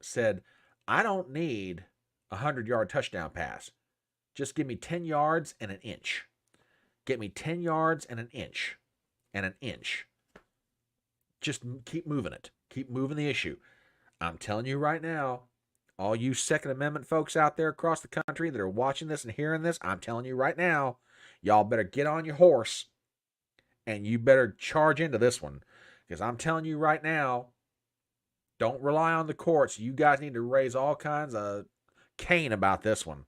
said, I don't need a 100-yard touchdown pass. Just give me 10 yards and an inch. Get me 10 yards and an inch. And an inch. Just keep moving it. Keep moving the issue. I'm telling you right now, all you Second Amendment folks out there across the country that are watching this and hearing this, I'm telling you right now, y'all better get on your horse and you better charge into this one. Because I'm telling you right now, don't rely on the courts. You guys need to raise all kinds of cane about this one.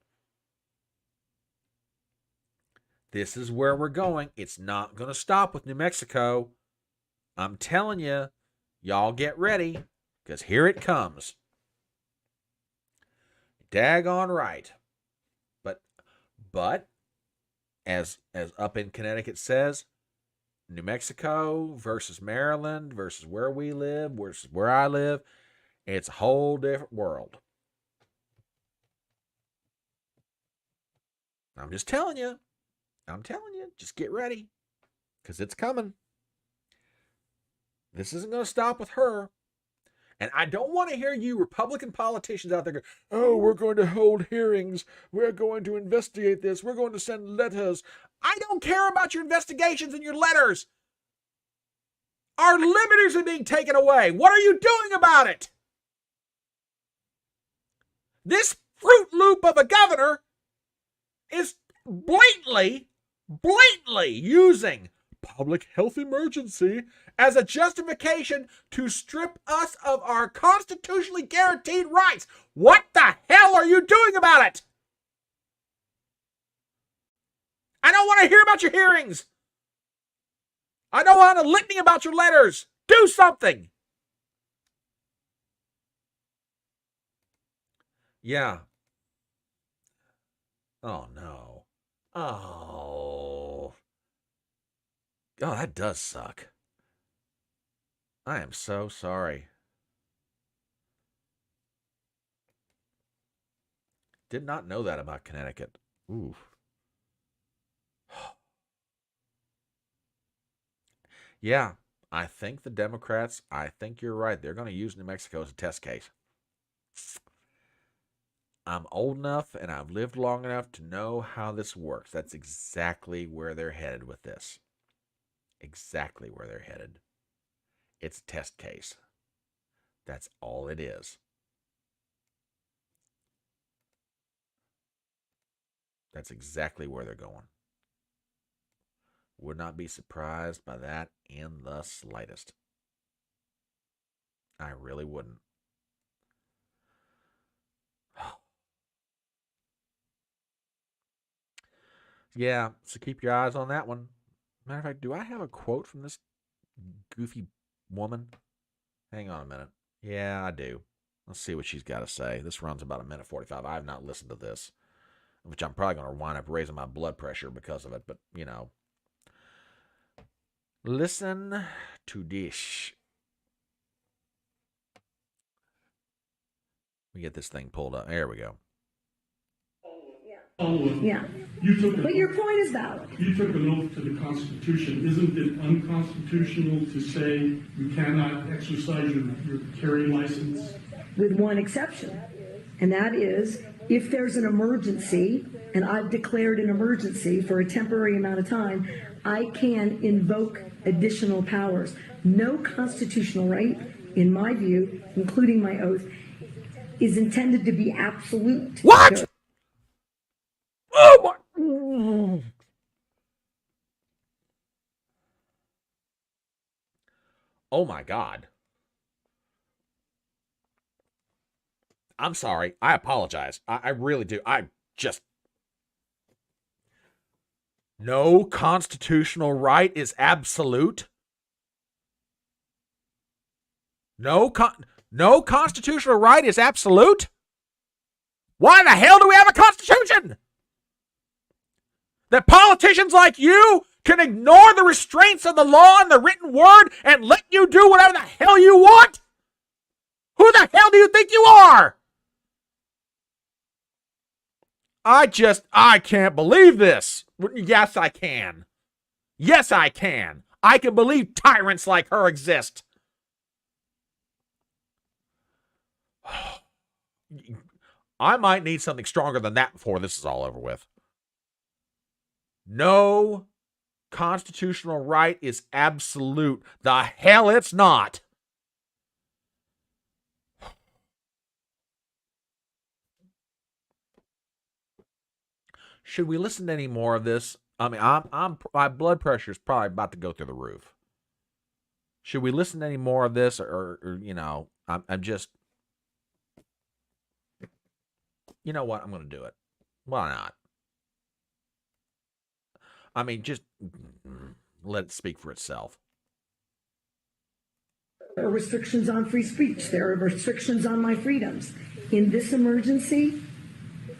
This is where we're going. It's not going to stop with New Mexico. I'm telling you, y'all get ready, because here it comes. Daggone right. But as up in Connecticut says, New Mexico versus Maryland versus where we live versus where I live, it's a whole different world. I'm just telling you. Just get ready. Because it's coming. This isn't going to stop with her. And I don't want to hear you Republican politicians out there go, oh, we're going to hold hearings. We're going to investigate this. We're going to send letters. I don't care about your investigations and your letters. Our liberties are being taken away. What are you doing about it? This Fruit Loop of a governor is blatantly using public health emergency as a justification to strip us of our constitutionally guaranteed rights. What the hell are you doing about it? I don't want to hear about your hearings. I don't want a litany about your letters. Do something. Yeah. Oh, no. Oh, that does suck. I am so sorry. Did not know that about Connecticut. Ooh. Yeah, I think the Democrats, I think you're right. They're going to use New Mexico as a test case. I'm old enough and I've lived long enough to know how this works. That's exactly where they're headed with this. Exactly where they're headed. It's a test case. That's all it is. That's exactly where they're going. Would not be surprised by that in the slightest. I really wouldn't. Yeah, so keep your eyes on that one. Matter of fact, do I have a quote from this goofy woman? Hang on a minute. Yeah, I do. Let's see what she's got to say. This runs about a minute 45. I have not listened to this, which I'm probably going to wind up raising my blood pressure because of it, but, you know. Listen to this. Let me get this thing pulled up. There we go. Yeah. But your point is valid. You took an oath to the Constitution. Isn't it unconstitutional to say you cannot exercise your carry license? With one exception, and that is if there's an emergency, and I've declared an emergency for a temporary amount of time, I can invoke additional powers. No constitutional right, in my view, including my oath, is intended to be absolute. What? Oh my! Oh my God. I'm sorry. I apologize. I really do. No constitutional right is absolute. No constitutional right is absolute. Why the hell do we have a constitution? That politicians like you can ignore the restraints of the law and the written word and let you do whatever the hell you want? Who the hell do you think you are? I can't believe this. Yes, I can. Yes, I can. I can believe tyrants like her exist. I might need something stronger than that before this is all over with. No constitutional right is absolute. The hell it's not. Should we listen to any more of this? I mean, my blood pressure is probably about to go through the roof. Should we listen to any more of this, or you know, I'm just, you know what? I'm going to do it. Why not? I mean, just let it speak for itself. There are restrictions on free speech. There are restrictions on my freedoms. In this emergency,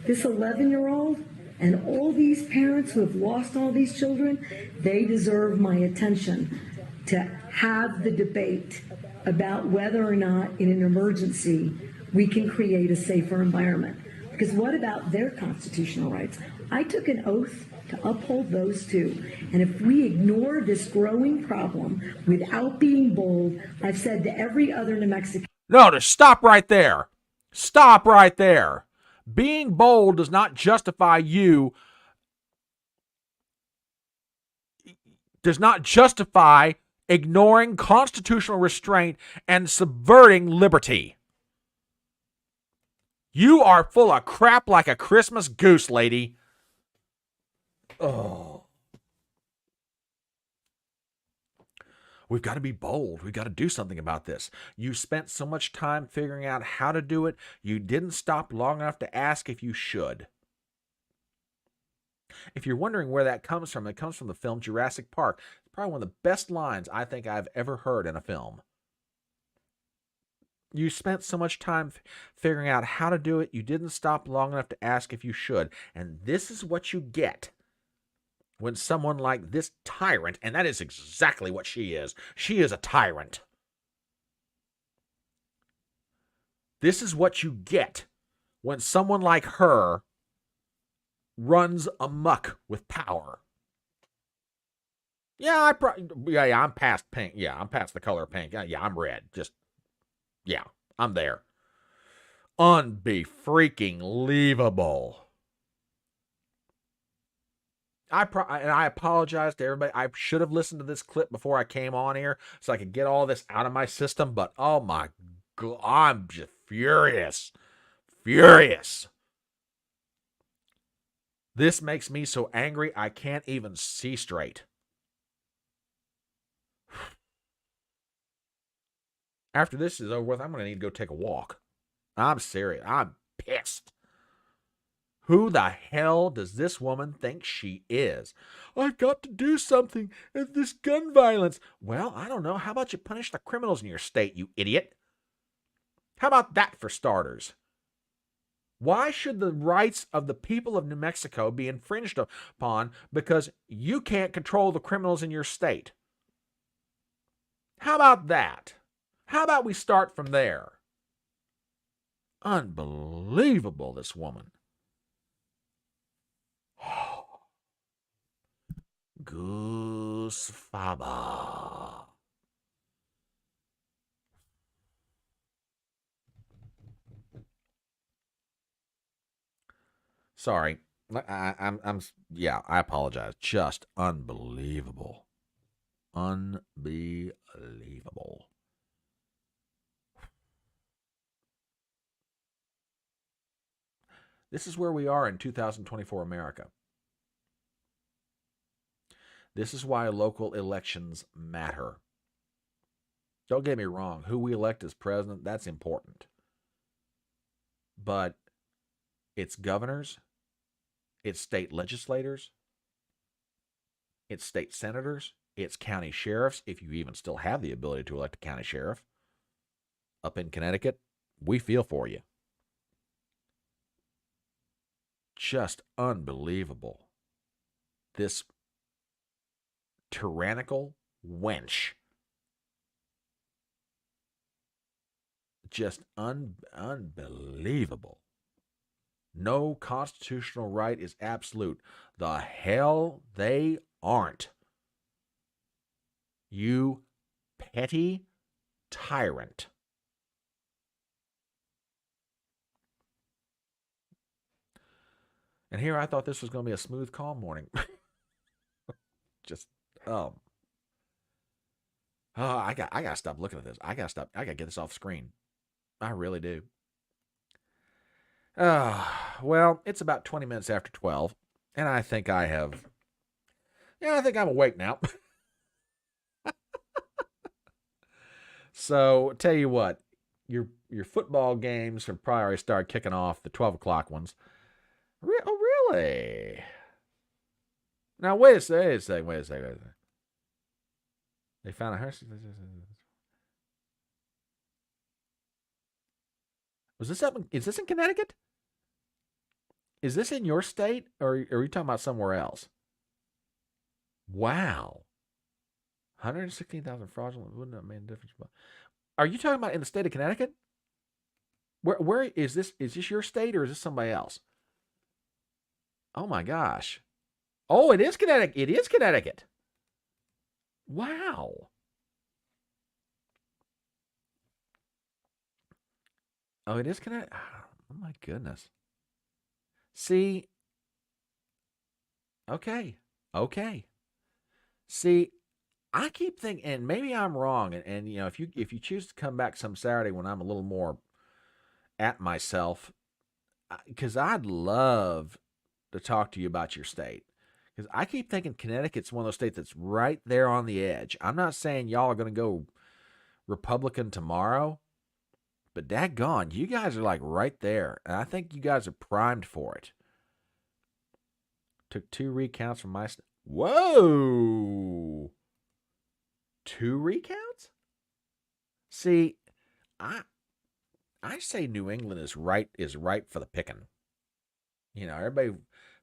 This 11-year-old and all these parents who have lost all these children, they deserve my attention to have the debate about whether or not in an emergency we can create a safer environment. Because what about their constitutional rights? I took an oath to uphold those too. And if we ignore this growing problem without being bold, I've said to every other New Mexican. No, to stop right there. Stop right there. Being bold does not justify you, does not justify ignoring constitutional restraint and subverting liberty. You are full of crap like a Christmas goose, lady. Oh. We've got to be bold. We've got to do something about this. You spent so much time figuring out how to do it, you didn't stop long enough to ask if you should. If you're wondering where that comes from, it comes from the film Jurassic Park. It's probably one of the best lines I think I've ever heard in a film. You spent so much time figuring out how to do it, you didn't stop long enough to ask if you should. And this is what you get when someone like this tyrant, and that is exactly what she is a tyrant. This is what you get when someone like her runs amok with power. Yeah, I'm past pink. Yeah, I'm past the color pink. Yeah, I'm red. Yeah, I'm there. Unbe-freaking-leavable. And I apologize to everybody. I should have listened to this clip before I came on here so I could get all this out of my system. But oh my God, I'm just furious. Furious. This makes me so angry I can't even see straight. After this is over with, I'm going to need to go take a walk. I'm serious. I'm pissed. Who the hell does this woman think she is? I've got to do something at this gun violence. Well, I don't know. How about you punish the criminals in your state, you idiot? How about that for starters? Why should the rights of the people of New Mexico be infringed upon because you can't control the criminals in your state? How about that? How about we start from there? Unbelievable, this woman. Goose Faba. Sorry. I apologize. Just unbelievable. Unbelievable. This is where we are in 2024 America. This is why local elections matter. Don't get me wrong, who we elect as president, that's important. But it's governors, it's state legislators, it's state senators, it's county sheriffs, if you even still have the ability to elect a county sheriff. Up in Connecticut, we feel for you. Just unbelievable. This tyrannical wench. Just unbelievable. No constitutional right is absolute. The hell they aren't. You petty tyrant. And here I thought this was going to be a smooth, calm morning. Just, I got to stop looking at this. I got to get this off screen. I really do. Well, it's about 20 minutes after 12, and I think I think I'm awake now. So, tell you what, your football games have probably already started kicking off, the 12 o'clock ones. Oh, really? Now, wait a second. They found a horse. Is this in Connecticut? Is this in your state, or are you talking about somewhere else? Wow. 116,000 fraudulent. Wouldn't that make a difference? Are you talking about in the state of Connecticut? Where is this? Is this your state or is this somebody else? Oh my gosh. Oh, it is Connecticut. It is Connecticut. Wow. Oh, it is Connecticut. Oh my goodness. See, okay. Okay. See, I keep thinking, and maybe I'm wrong, and you know, if you choose to come back some Saturday when I'm a little more at myself, because I'd love to talk to you about your state. Because I keep thinking Connecticut's one of those states that's right there on the edge. I'm not saying y'all are going to go Republican tomorrow, but daggone, you guys are like right there. And I think you guys are primed for it. Took 2 recounts from my state. Whoa! 2 recounts? See, I say New England is ripe for the picking. You know, everybody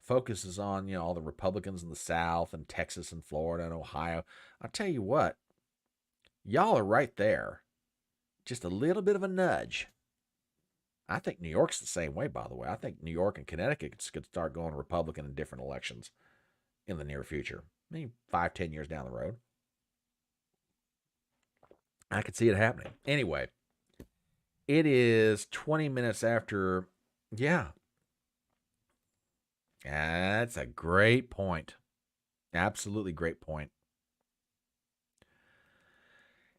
focuses on, you know, all the Republicans in the South and Texas and Florida and Ohio. I'll tell you what, y'all are right there. Just a little bit of a nudge. I think New York's the same way, by the way. I think New York and Connecticut could start going Republican in different elections in the near future. Maybe 5-10 years down the road. I could see it happening. Anyway, it is 20 minutes after, yeah. That's a great point. Absolutely great point.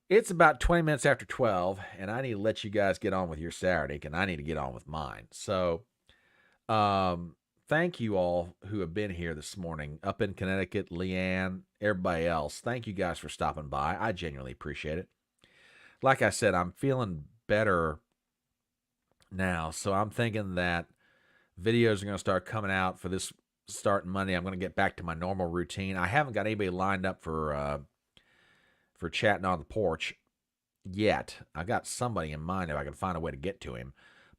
It's about 20 minutes after 12, and I need to let you guys get on with your Saturday, and I need to get on with mine. So, thank you all who have been here this morning, up in Connecticut, Leanne, everybody else. Thank you guys for stopping by. I genuinely appreciate it. Like I said, I'm feeling better now, so I'm thinking that videos are going to start coming out for this starting Monday. I'm going to get back to my normal routine. I haven't got anybody lined up for chatting on the porch yet. I got somebody in mind if I can find a way to get to him.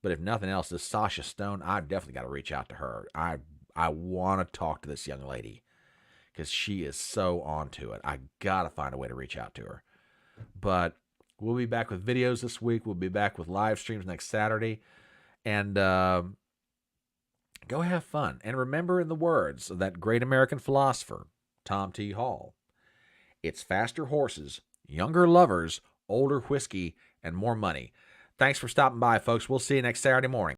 But if nothing else, this Sasha Stone, I've definitely got to reach out to her. I want to talk to this young lady because she is so onto it. I got to find a way to reach out to her. But we'll be back with videos this week. We'll be back with live streams next Saturday. And go have fun. And remember, in the words of that great American philosopher, Tom T. Hall, it's faster horses, younger lovers, older whiskey, and more money. Thanks for stopping by, folks. We'll see you next Saturday morning.